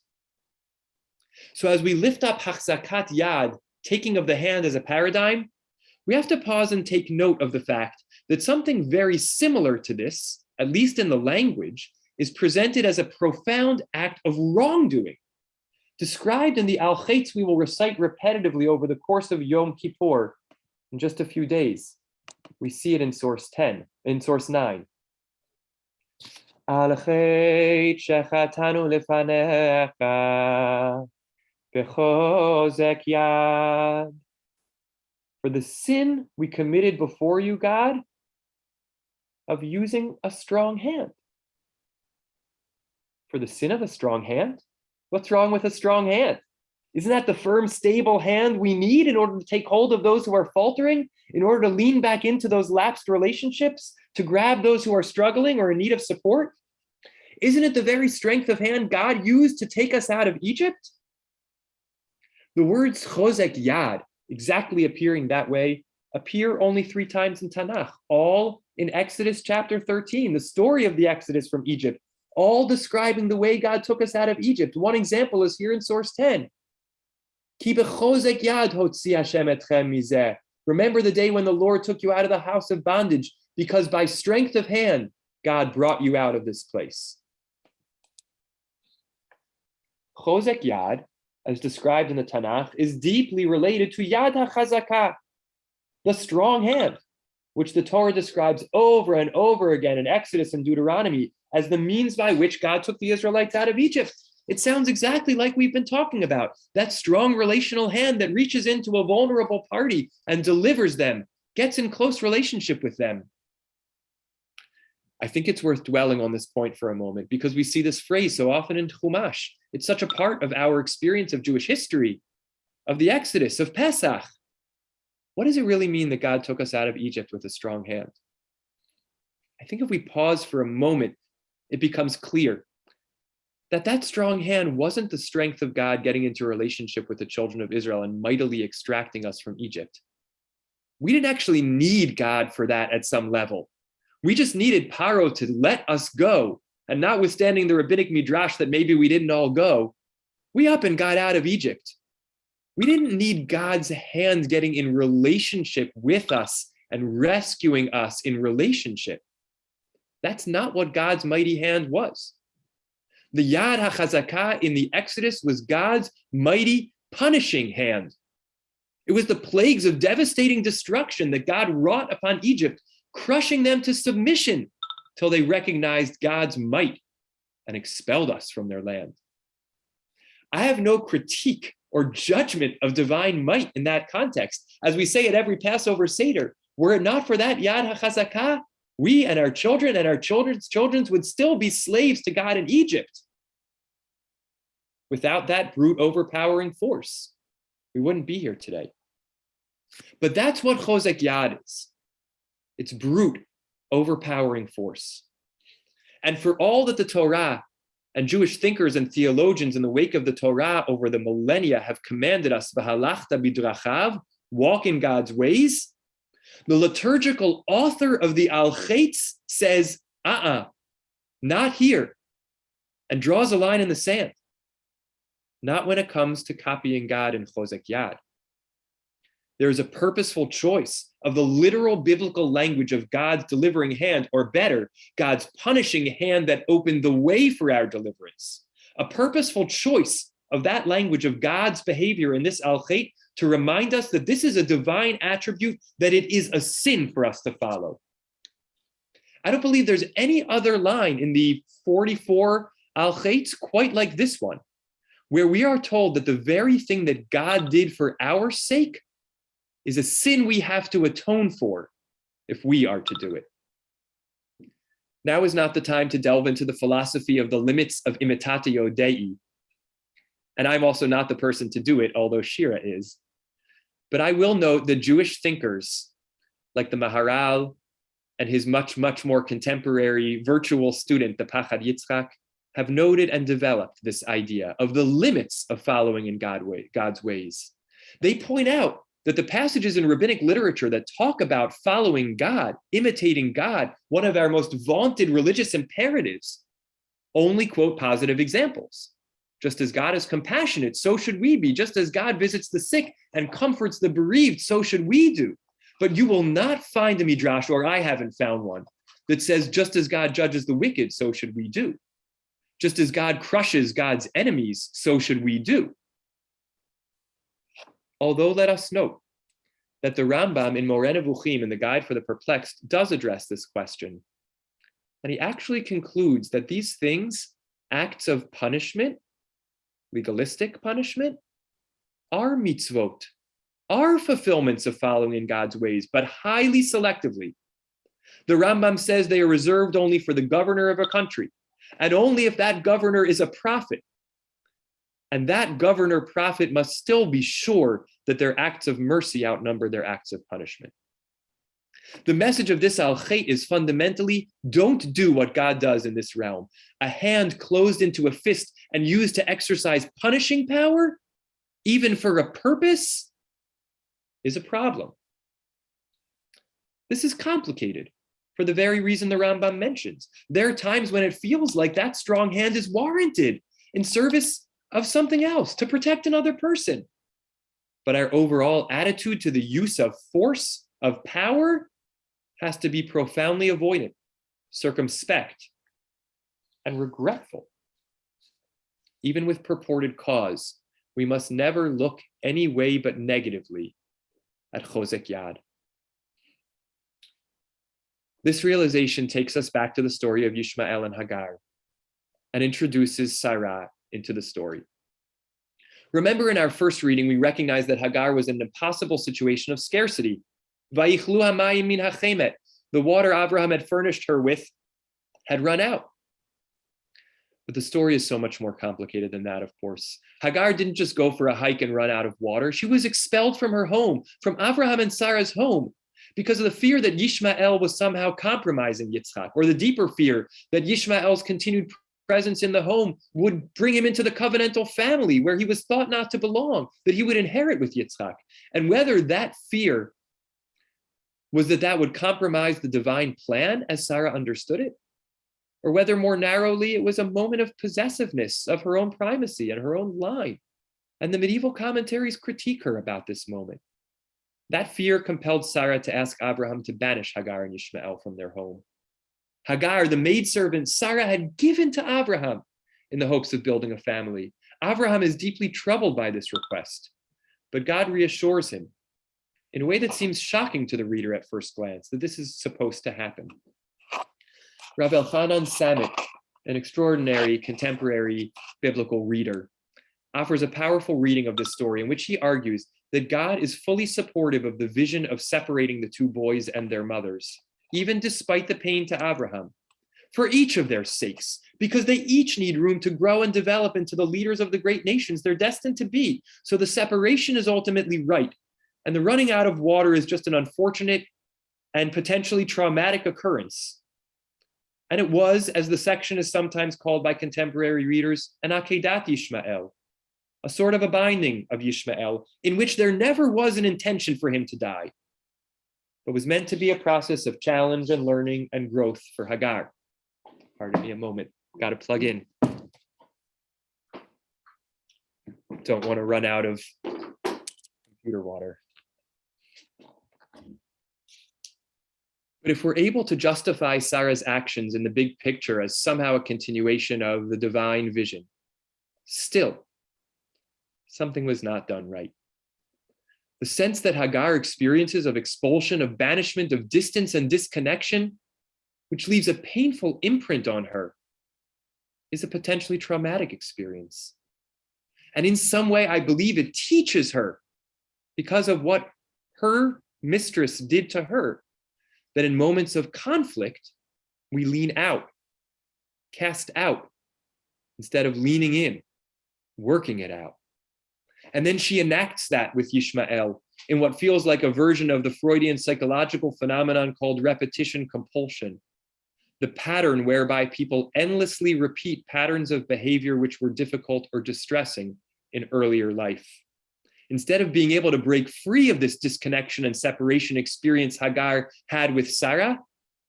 A: So as we lift up Hachzakat Yad, taking of the hand as a paradigm, we have to pause and take note of the fact that something very similar to this, at least in the language, is presented as a profound act of wrongdoing, described in the Al-Chetz we will recite repetitively over the course of Yom Kippur in just a few days. We see it in source 9. Al-Chetz shechatanu lefanecha bechozek yad. For the sin we committed before you, God, of using a strong hand. For the sin of a strong hand? What's wrong with a strong hand? Isn't that the firm, stable hand we need in order to take hold of those who are faltering, in order to lean back into those lapsed relationships, to grab those who are struggling or in need of support? Isn't it the very strength of hand God used to take us out of Egypt? The words chozek yad, exactly appearing that way, appear only 3 times in Tanakh, all in Exodus chapter 13, the story of the Exodus from Egypt, all describing the way God took us out of Egypt. One example is here in source 10. Ki bechozek yad hotzi Hashem etchem mizeh. Remember the day when the Lord took you out of the house of bondage, because by strength of hand, God brought you out of this place. Chozek yad, as described in the Tanakh, is deeply related to Yad HaChazakah, the strong hand, which the Torah describes over and over again in Exodus and Deuteronomy as the means by which God took the Israelites out of Egypt. It sounds exactly like we've been talking about, that strong relational hand that reaches into a vulnerable party and delivers them, gets in close relationship with them. I think it's worth dwelling on this point for a moment because we see this phrase so often in Chumash. It's such a part of our experience of Jewish history, of the Exodus, of Pesach. What does it really mean that God took us out of Egypt with a strong hand? I think if we pause for a moment, it becomes clear that that strong hand wasn't the strength of God getting into a relationship with the children of Israel and mightily extracting us from Egypt. We didn't actually need God for that at some level. We just needed Paro to let us go. And notwithstanding the rabbinic midrash that maybe we didn't all go, we up and got out of Egypt. We didn't need God's hand getting in relationship with us and rescuing us in relationship. That's not what God's mighty hand was. The Yad HaChazakah in the Exodus was God's mighty punishing hand. It was the plagues of devastating destruction that God wrought upon Egypt, crushing them to submission till they recognized God's might and expelled us from their land. I have no critique or judgment of divine might in that context. As we say at every Passover Seder, were it not for that Yad HaChazakah, we and our children and our children's children would still be slaves to God in Egypt. Without that brute overpowering force, we wouldn't be here today. But that's what Chozek Yad is. It's brute, overpowering force. And for all that the Torah and Jewish thinkers and theologians in the wake of the Torah over the millennia have commanded us, v'halachta bidrachav, walk in God's ways, the liturgical author of the Al-Chetz says, not here, and draws a line in the sand. Not when it comes to copying God in Chozek Yad. There is a purposeful choice of the literal biblical language of God's delivering hand, or better, God's punishing hand that opened the way for our deliverance. A purposeful choice of that language of God's behavior in this Al-Chet to remind us that this is a divine attribute, that it is a sin for us to follow. I don't believe there's any other line in the 44 Al-Chets quite like this one, where we are told that the very thing that God did for our sake is a sin we have to atone for if we are to do it. Now is not the time to delve into the philosophy of the limits of imitatio Dei. And I'm also not the person to do it, although Shira is. But I will note that Jewish thinkers like the Maharal and his much, much more contemporary virtual student, the Pachad Yitzchak, have noted and developed this idea of the limits of following in God's ways. They point out that the passages in rabbinic literature that talk about following God, imitating God, one of our most vaunted religious imperatives, only quote positive examples. Just as God is compassionate, so should we be. Just as God visits the sick and comforts the bereaved, so should we do. But you will not find a midrash, or I haven't found one, that says just as God judges the wicked, so should we do. Just as God crushes God's enemies, so should we do. Although let us note that the Rambam in Moreh Nevuchim, in the Guide for the Perplexed, does address this question. And he actually concludes that these things, acts of punishment, legalistic punishment, are mitzvot, are fulfillments of following in God's ways, but highly selectively. The Rambam says they are reserved only for the governor of a country, and only if that governor is a prophet. And that governor prophet must still be sure that their acts of mercy outnumber their acts of punishment. The message of this Al-Chet is fundamentally, don't do what God does in this realm. A hand closed into a fist and used to exercise punishing power, even for a purpose, is a problem. This is complicated for the very reason the Rambam mentions. There are times when it feels like that strong hand is warranted in service of something else, to protect another person. But our overall attitude to the use of force, of power, has to be profoundly avoidant, circumspect, and regretful. Even with purported cause, we must never look any way but negatively at Chozek Yad. This realization takes us back to the story of Yishmael and Hagar and introduces Sarah into the story. Remember, in our first reading, we recognized that Hagar was in an impossible situation of scarcity. Vayichlu hamayim min hachemet. The water Abraham had furnished her with had run out. But the story is so much more complicated than that, of course. Hagar didn't just go for a hike and run out of water. She was expelled from her home, from Abraham and Sarah's home, because of the fear that Yishmael was somehow compromising Yitzchak, or the deeper fear that Yishmael's continued presence in the home would bring him into the covenantal family where he was thought not to belong, that he would inherit with Yitzchak. And whether that fear was that would compromise the divine plan as Sarah understood it, or whether more narrowly it was a moment of possessiveness of her own primacy and her own line. And the medieval commentaries critique her about this moment. That fear compelled Sarah to ask Abraham to banish Hagar and Ishmael from their home. Hagar, the maidservant Sarah had given to Abraham in the hopes of building a family. Abraham is deeply troubled by this request, but God reassures him in a way that seems shocking to the reader at first glance, that this is supposed to happen. Rav Elchanan Samet, an extraordinary contemporary biblical reader, offers a powerful reading of this story in which he argues that God is fully supportive of the vision of separating the two boys and their mothers, even despite the pain to Abraham, for each of their sakes, because they each need room to grow and develop into the leaders of the great nations they're destined to be. So the separation is ultimately right, and the running out of water is just an unfortunate and potentially traumatic occurrence. And it was, as the section is sometimes called by contemporary readers, an akedat Yishmael, a sort of a binding of Yishmael, in which there never was an intention for him to die, but was meant to be a process of challenge and learning and growth for Hagar. Pardon me a moment. Got to plug in. Don't want to run out of computer water. But if we're able to justify Sarah's actions in the big picture as somehow a continuation of the divine vision, still, something was not done right. The sense that Hagar experiences of expulsion, of banishment, of distance and disconnection, which leaves a painful imprint on her, is a potentially traumatic experience. And in some way, I believe it teaches her, because of what her mistress did to her, that in moments of conflict, we lean out, cast out, instead of leaning in, working it out. And then she enacts that with Yishmael in what feels like a version of the Freudian psychological phenomenon called repetition compulsion, the pattern whereby people endlessly repeat patterns of behavior which were difficult or distressing in earlier life. Instead of being able to break free of this disconnection and separation experience Hagar had with Sarah,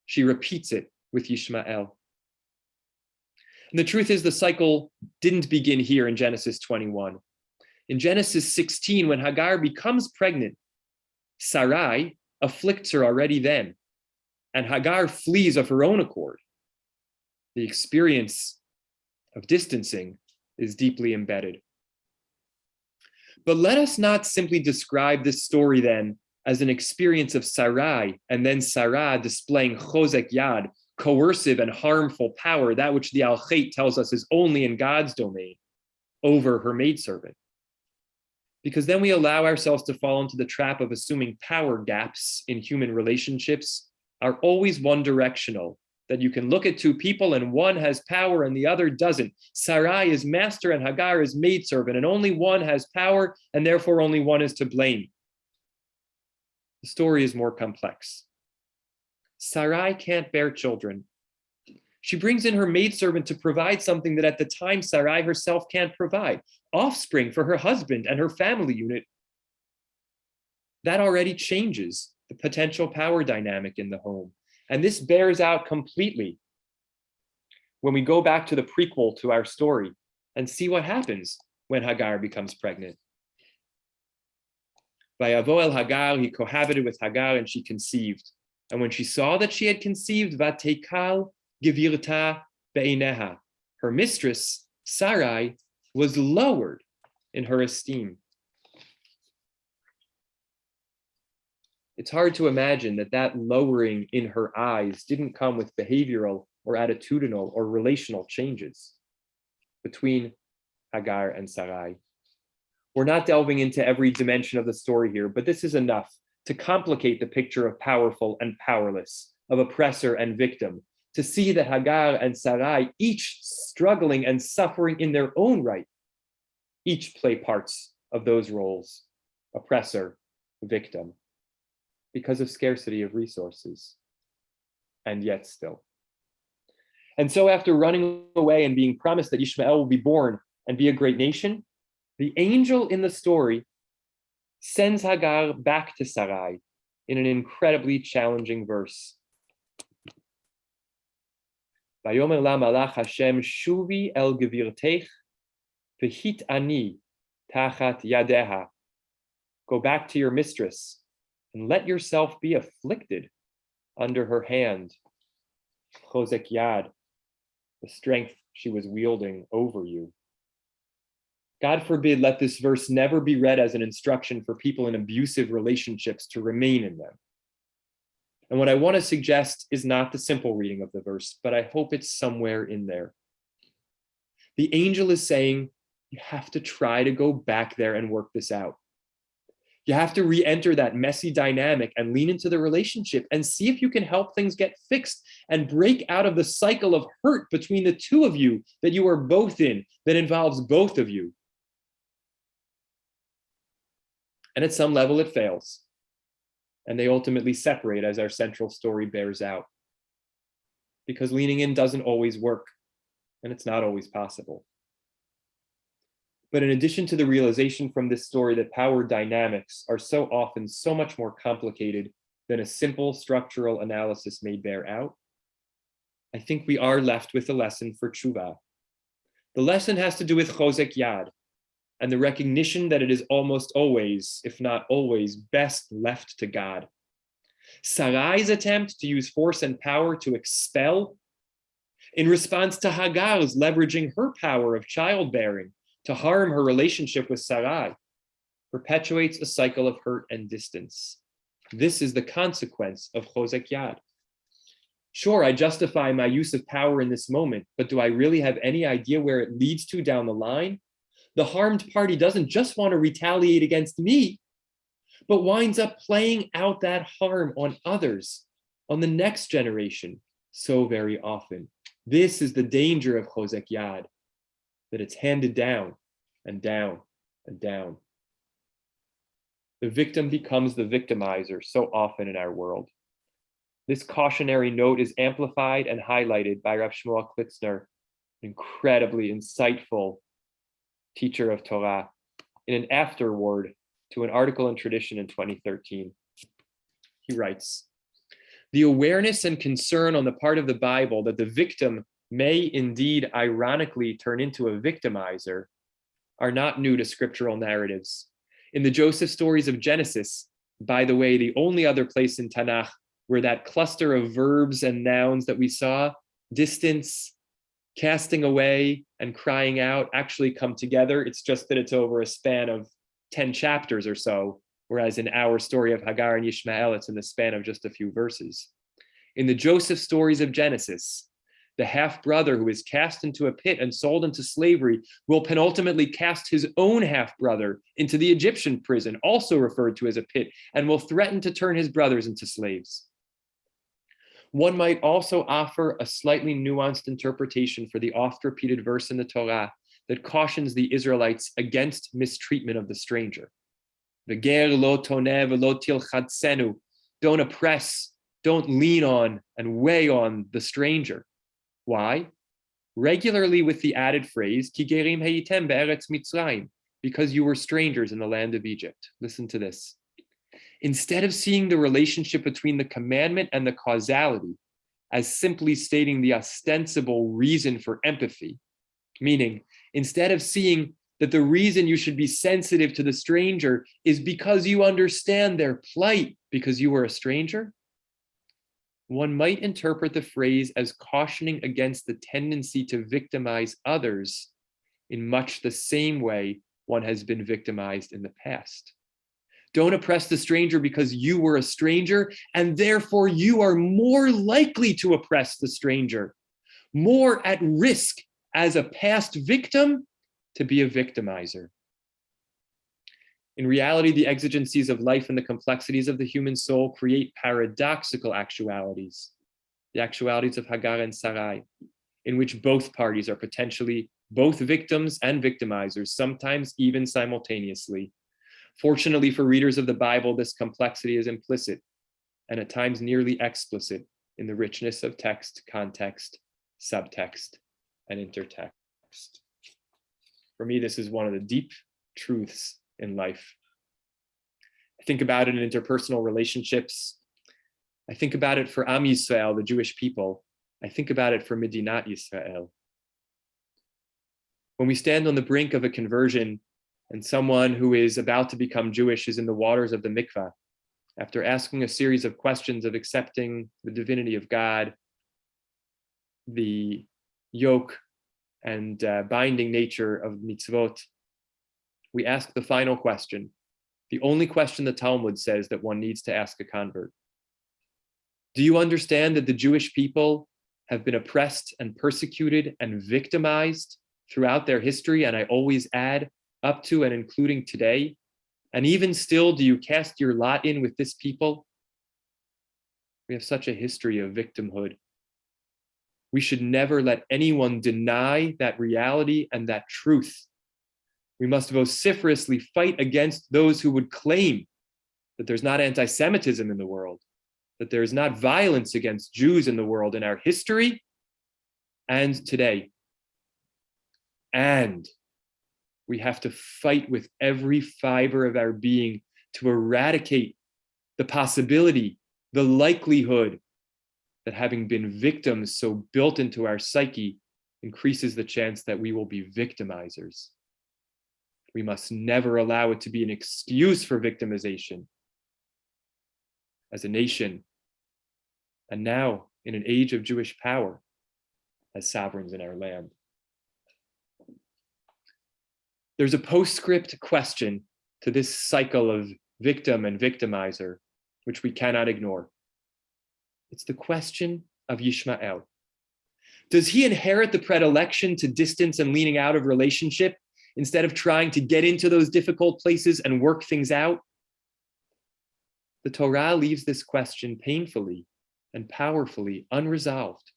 A: she repeats it with Yishmael. And the truth is, the cycle didn't begin here in Genesis 21. In Genesis 16, when Hagar becomes pregnant, Sarai afflicts her already then, and Hagar flees of her own accord. The experience of distancing is deeply embedded. But let us not simply describe this story then as an experience of Sarai and then Sarah displaying chozek yad, coercive and harmful power, that which the Al-Chet tells us is only in God's domain, over her maidservant. Because then we allow ourselves to fall into the trap of assuming power gaps in human relationships are always one directional, that you can look at two people and one has power and the other doesn't. Sarai is master and Hagar is maidservant, and only one has power and therefore only one is to blame. The story is more complex. Sarai can't bear children. She brings in her maidservant to provide something that at the time Sarai herself can't provide, offspring for her husband and her family unit. That already changes the potential power dynamic in the home. And this bears out completely when we go back to the prequel to our story and see what happens when Hagar becomes pregnant. Vayavo el Hagar, he cohabited with Hagar and she conceived. And when she saw that she had conceived, vatekal gevirta be'ineha, her mistress, Sarai, was lowered in her esteem. It's hard to imagine that lowering in her eyes didn't come with behavioral or attitudinal or relational changes between Hagar and Sarai. We're not delving into every dimension of the story here, but this is enough to complicate the picture of powerful and powerless, of oppressor and victim, to see that Hagar and Sarai, each struggling and suffering in their own right, each play parts of those roles, oppressor, victim, because of scarcity of resources, and yet still. And so after running away and being promised that Ishmael will be born and be a great nation, the angel in the story sends Hagar back to Sarai in an incredibly challenging verse. Vayomer la malach Hashem shuvi el gevirtech v'hit ani tachat yadeha. Go back to your mistress and let yourself be afflicted under her hand. Chozek yad, the strength she was wielding over you. God forbid, let this verse never be read as an instruction for people in abusive relationships to remain in them. And what I want to suggest is not the simple reading of the verse, but I hope it's somewhere in there. The angel is saying, you have to try to go back there and work this out. You have to re-enter that messy dynamic and lean into the relationship and see if you can help things get fixed and break out of the cycle of hurt between the two of you that you are both in, that involves both of you. And at some level it fails. And they ultimately separate, as our central story bears out. Because leaning in doesn't always work, and it's not always possible. But in addition to the realization from this story that power dynamics are so often so much more complicated than a simple structural analysis may bear out, I think we are left with a lesson for Shuvah. The lesson has to do with chozek yad and the recognition that it is almost always, if not always, best left to God. Sarai's attempt to use force and power to expel, in response to Hagar's leveraging her power of childbearing to harm her relationship with Sarai, perpetuates a cycle of hurt and distance. This is the consequence of chozek yad. Sure, I justify my use of power in this moment, but do I really have any idea where it leads to down the line? The harmed party doesn't just want to retaliate against me, but winds up playing out that harm on others, on the next generation, so very often. This is the danger of chozek yad, that it's handed down and down and down. The victim becomes the victimizer so often in our world. This cautionary note is amplified and highlighted by Rav Shmuel Klitzner, an incredibly insightful teacher of Torah, in an afterword to an article in Tradition in 2013. He writes, "The awareness and concern on the part of the Bible that the victim may indeed ironically turn into a victimizer are not new to scriptural narratives. In the Joseph stories of Genesis, by the way, the only other place in Tanakh where that cluster of verbs and nouns that we saw, distance, casting away, and crying out, actually come together. It's just that it's over a span of 10 chapters or so, whereas in our story of Hagar and Yishmael, it's in the span of just a few verses. In the Joseph stories of Genesis, the half-brother who is cast into a pit and sold into slavery will penultimately cast his own half-brother into the Egyptian prison, also referred to as a pit, and will threaten to turn his brothers into slaves. One might also offer a slightly nuanced interpretation for the oft-repeated verse in the Torah that cautions the Israelites against mistreatment of the stranger. V'ger lo toneh v'lo tilchatzenu. Don't oppress, don't lean on and weigh on the stranger. Why? Regularly with the added phrase, Ki gerim heitem be'eretz Mitzrayim, because you were strangers in the land of Egypt. Listen to this. Instead of seeing the relationship between the commandment and the causality as simply stating the ostensible reason for empathy, meaning instead of seeing that the reason you should be sensitive to the stranger is because you understand their plight because you were a stranger, one might interpret the phrase as cautioning against the tendency to victimize others in much the same way one has been victimized in the past. Don't oppress the stranger because you were a stranger, and therefore you are more likely to oppress the stranger, more at risk as a past victim to be a victimizer. In reality, the exigencies of life and the complexities of the human soul create paradoxical actualities, the actualities of Hagar and Sarai, in which both parties are potentially both victims and victimizers, sometimes even simultaneously. Fortunately for readers of the Bible, this complexity is implicit and at times nearly explicit in the richness of text, context, subtext, and intertext. For me, this is one of the deep truths in life. I think about it in interpersonal relationships. I think about it for Am Yisrael, the Jewish people. I think about it for Medinat Yisrael. When we stand on the brink of a conversion and someone who is about to become Jewish is in the waters of the mikvah, after asking a series of questions of accepting the divinity of God, the yoke and binding nature of mitzvot, we ask the final question, the only question the Talmud says that one needs to ask a convert. Do you understand that the Jewish people have been oppressed and persecuted and victimized throughout their history, and I always add, up to and including today? And even still, do you cast your lot in with this people? We have such a history of victimhood. We should never let anyone deny that reality and that truth. We must vociferously fight against those who would claim that there's not anti-Semitism in the world, that there is not violence against Jews in the world in our history and today. And we have to fight with every fiber of our being to eradicate the possibility, the likelihood that having been victims so built into our psyche increases the chance that we will be victimizers. We must never allow it to be an excuse for victimization. As a nation, and now in an age of Jewish power, as sovereigns in our land. There's a postscript question to this cycle of victim and victimizer, which we cannot ignore. It's the question of Yishmael. Does he inherit the predilection to distance and leaning out of relationship instead of trying to get into those difficult places and work things out? The Torah leaves this question painfully and powerfully unresolved.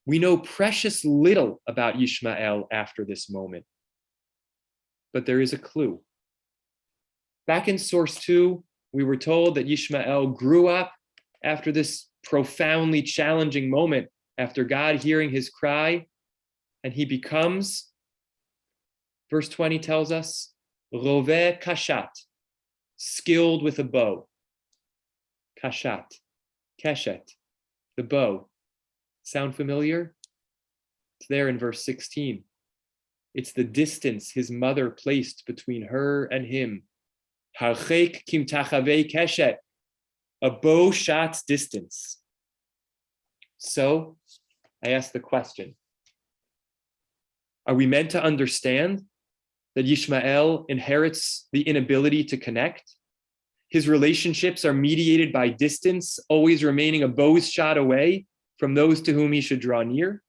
A: We know precious little about Yishmael after this moment, but there is a clue. Back in source 2, we were told that Yishmael grew up after this profoundly challenging moment, after God hearing his cry, and he becomes, verse 20 tells us, Roveh kashat, skilled with a bow. Kashat, keshet, the bow. Sound familiar? It's there in verse 16. It's the distance his mother placed between her and him. Harchek kim tachavei keshet, a bow shot's distance. So I ask the question, are we meant to understand that Yishmael inherits the inability to connect? His relationships are mediated by distance, always remaining a bow's shot away from those to whom he should draw near?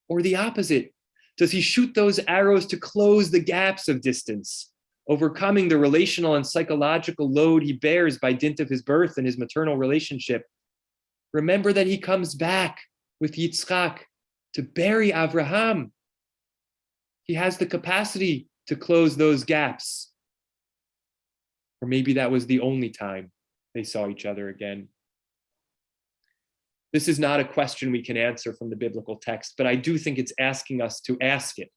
A: Or the opposite? Does he shoot those arrows to close the gaps of distance, overcoming the relational and psychological load he bears by dint of his birth and his maternal relationship? Remember that he comes back with Yitzchak to bury Avraham. He has the capacity to close those gaps. Or maybe that was the only time they saw each other again. This is not a question we can answer from the biblical text, but I do think it's asking us to ask it,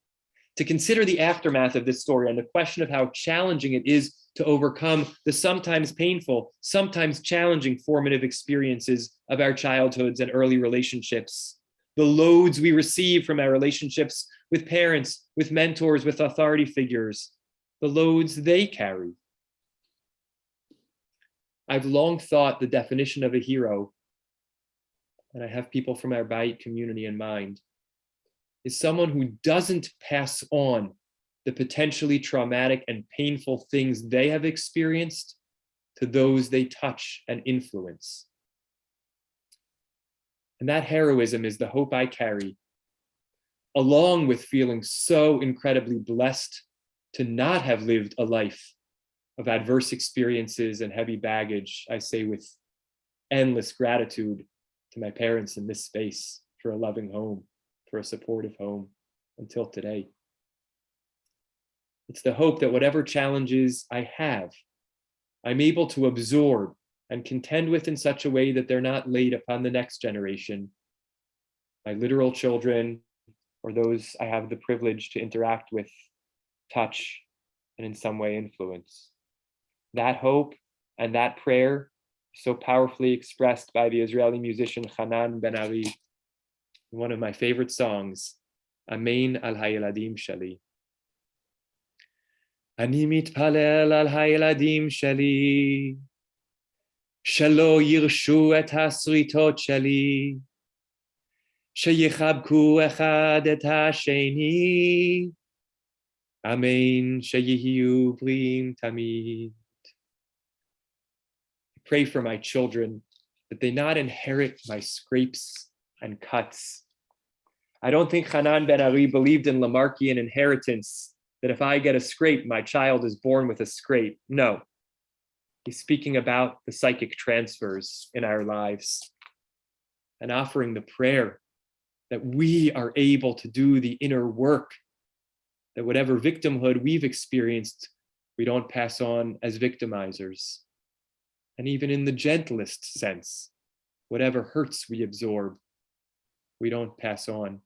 A: to consider the aftermath of this story and the question of how challenging it is to overcome the sometimes painful, sometimes challenging formative experiences of our childhoods and early relationships, the loads we receive from our relationships with parents, with mentors, with authority figures, the loads they carry. I've long thought the definition of a hero, and I have people from our Bayit community in mind, is someone who doesn't pass on the potentially traumatic and painful things they have experienced to those they touch and influence. And that heroism is the hope I carry, along with feeling so incredibly blessed to not have lived a life of adverse experiences and heavy baggage. I say with endless gratitude to my parents in this space for a loving home, for a supportive home until today. It's the hope that whatever challenges I have, I'm able to absorb and contend with in such a way that they're not laid upon the next generation, my literal children, or those I have the privilege to interact with, touch, and in some way influence. That hope and that prayer, so powerfully expressed by the Israeli musician Hanan Ben Ari in one of my favorite songs, Amen al hayeladim shali. Ani mitpalel al hayeladim shali, shelo yirshu et hasritot shali, sheyichabku echad et hasheni, Amen sheyihiu brim tamid. Pray for my children that they not inherit my scrapes and cuts. I don't think Hanan Ben Ari believed in Lamarckian inheritance, that if I get a scrape, my child is born with a scrape. No, he's speaking about the psychic transfers in our lives and offering the prayer that we are able to do the inner work, that whatever victimhood we've experienced, we don't pass on as victimizers. And even in the gentlest sense, whatever hurts we absorb, we don't pass on.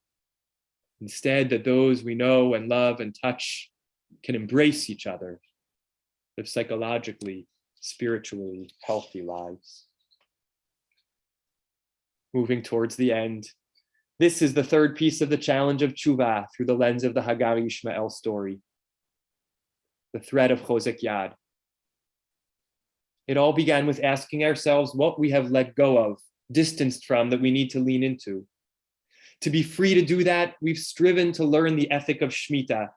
A: Instead, that those we know and love and touch can embrace each other, live psychologically, spiritually healthy lives. moving towards the end. This is the third piece of the challenge of Shuvah through the lens of the Hagar Yishmael story, the thread of Chozek Yad. It all began with asking ourselves what we have let go of, distanced from, that we need to lean into. To be free to do that, we've striven to learn the ethic of Shemitah,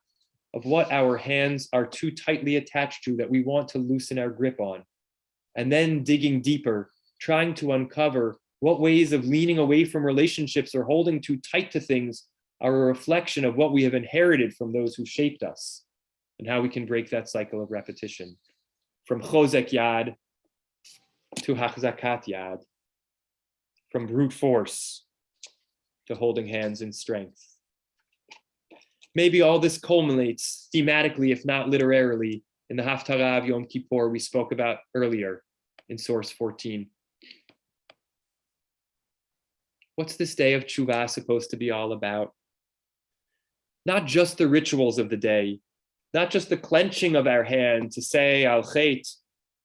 A: of what our hands are too tightly attached to that we want to loosen our grip on. And then digging deeper, trying to uncover what ways of leaning away from relationships or holding too tight to things are a reflection of what we have inherited from those who shaped us, and how we can break that cycle of repetition. From Chozek Yad to Hachzakat Yad, from brute force to holding hands in strength. Maybe all this culminates thematically, if not literarily, in the Haftarah of Yom Kippur we spoke about earlier in source 14. What's this day of Teshuvah supposed to be all about? Not just the rituals of the day, not just the clenching of our hand to say al chet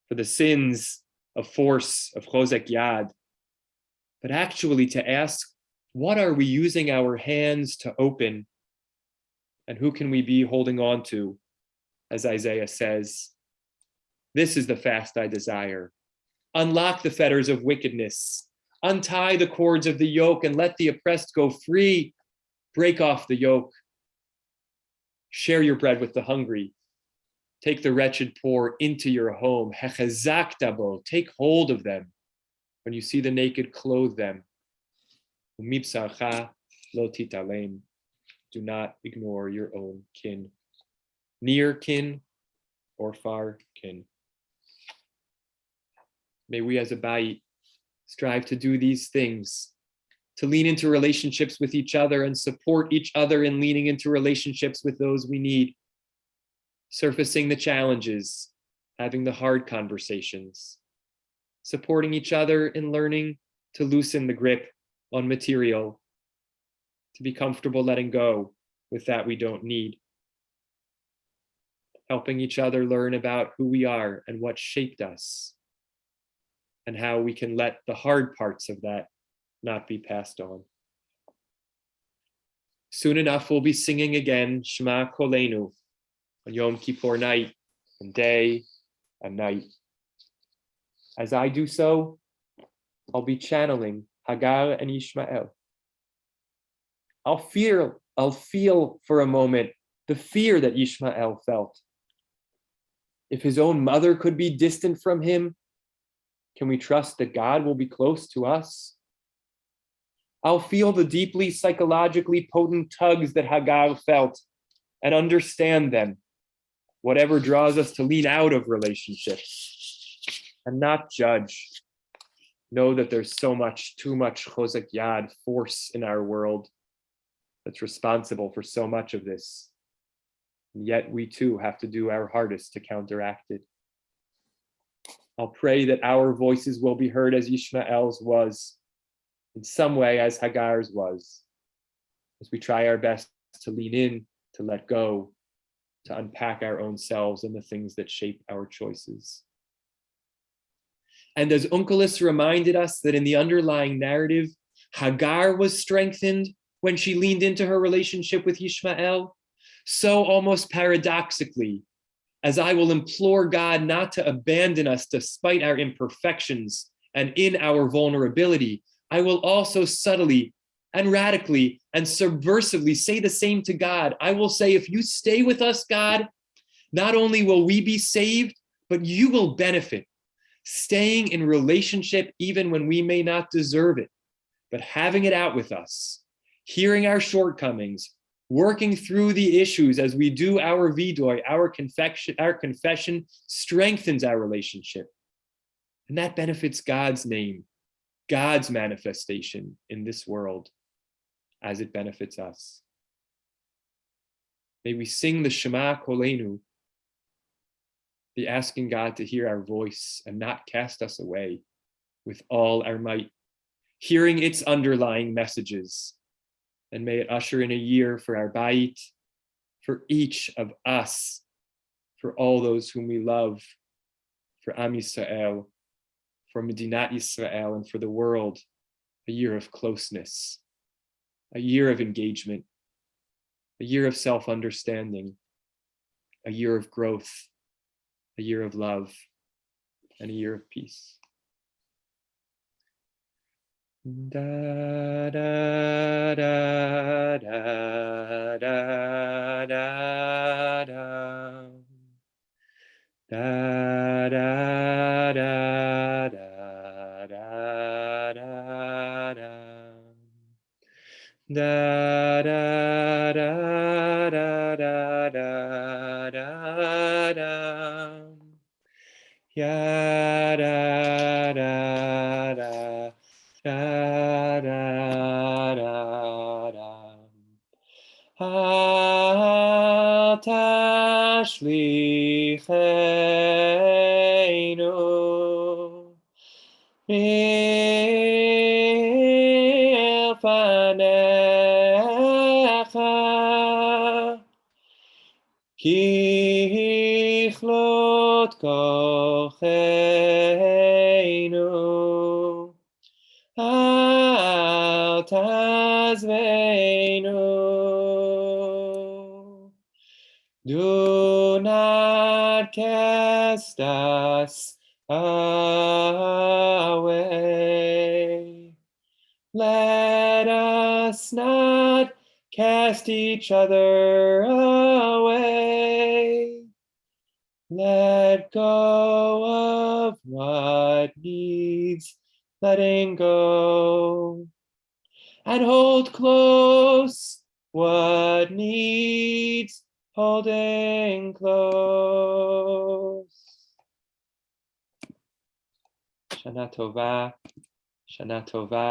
A: for the sins of force, of Chozek Yad, but actually to ask, what are we using our hands to open? And who can we be holding on to? As Isaiah says, this is the fast I desire. Unlock the fetters of wickedness. Untie the cords of the yoke and let the oppressed go free. Break off the yoke. Share your bread with the hungry. Take the wretched poor into your home. Hechezak dabo. Take hold of them. When you see the naked, clothe them. Umibsarcha lo titalem. Do not ignore your own kin. Near kin or far kin. May we as a Bayit strive to do these things, to lean into relationships with each other and support each other in leaning into relationships with those we need, surfacing the challenges, having the hard conversations, supporting each other in learning to loosen the grip on material, to be comfortable letting go with that we don't need, helping each other learn about who we are and what shaped us, and how we can let the hard parts of that not be passed on. Soon enough, we'll be singing again Shema Kolenu on Yom Kippur night and day and night. As I do so, I'll be channeling Hagar and Ishmael. I'll feel for a moment the fear that Ishmael felt. If his own mother could be distant from him, can we trust that God will be close to us? I'll feel the deeply psychologically potent tugs that Hagar felt and understand them, whatever draws us to lean out of relationships, and not judge. Know that there's too much Chozek Yad force in our world that's responsible for so much of this. And yet we too have to do our hardest to counteract it. I'll pray that our voices will be heard as Ishmael's was, in some way as Hagar's was, as we try our best to lean in, to let go, to unpack our own selves and the things that shape our choices. And as Onkelos reminded us that in the underlying narrative, Hagar was strengthened when she leaned into her relationship with Ishmael, so almost paradoxically, as I will implore God not to abandon us despite our imperfections and in our vulnerability, I will also subtly and radically and subversively say the same to God. I will say, if you stay with us, God, not only will we be saved, but you will benefit. Staying in relationship even when we may not deserve it, but having it out with us, hearing our shortcomings, working through the issues as we do our vidoy, our confession strengthens our relationship. And that benefits God's name, God's manifestation in this world as it benefits us. May we sing the Shema Kolenu, the asking God to hear our voice and not cast us away with all our might, hearing its underlying messages. And may it usher in a year for our Bayit, for each of us, for all those whom we love, for Am Yisrael, for Medinat Yisrael, and for the world a year of closeness, a year of engagement, a year of self-understanding, a year of growth, a year of love, and a year of peace. Da da da da da da da. Da da da da da da da. Da da da da da da da da. Ya da da da da da da da. Al tashlichenu milfanecha ki chlot kochenu al tazveinu. Do not cast us away. Let us not cast each other away. Let go of what needs letting go, and hold close what needs holding close. Shana Tova, Shana Tova.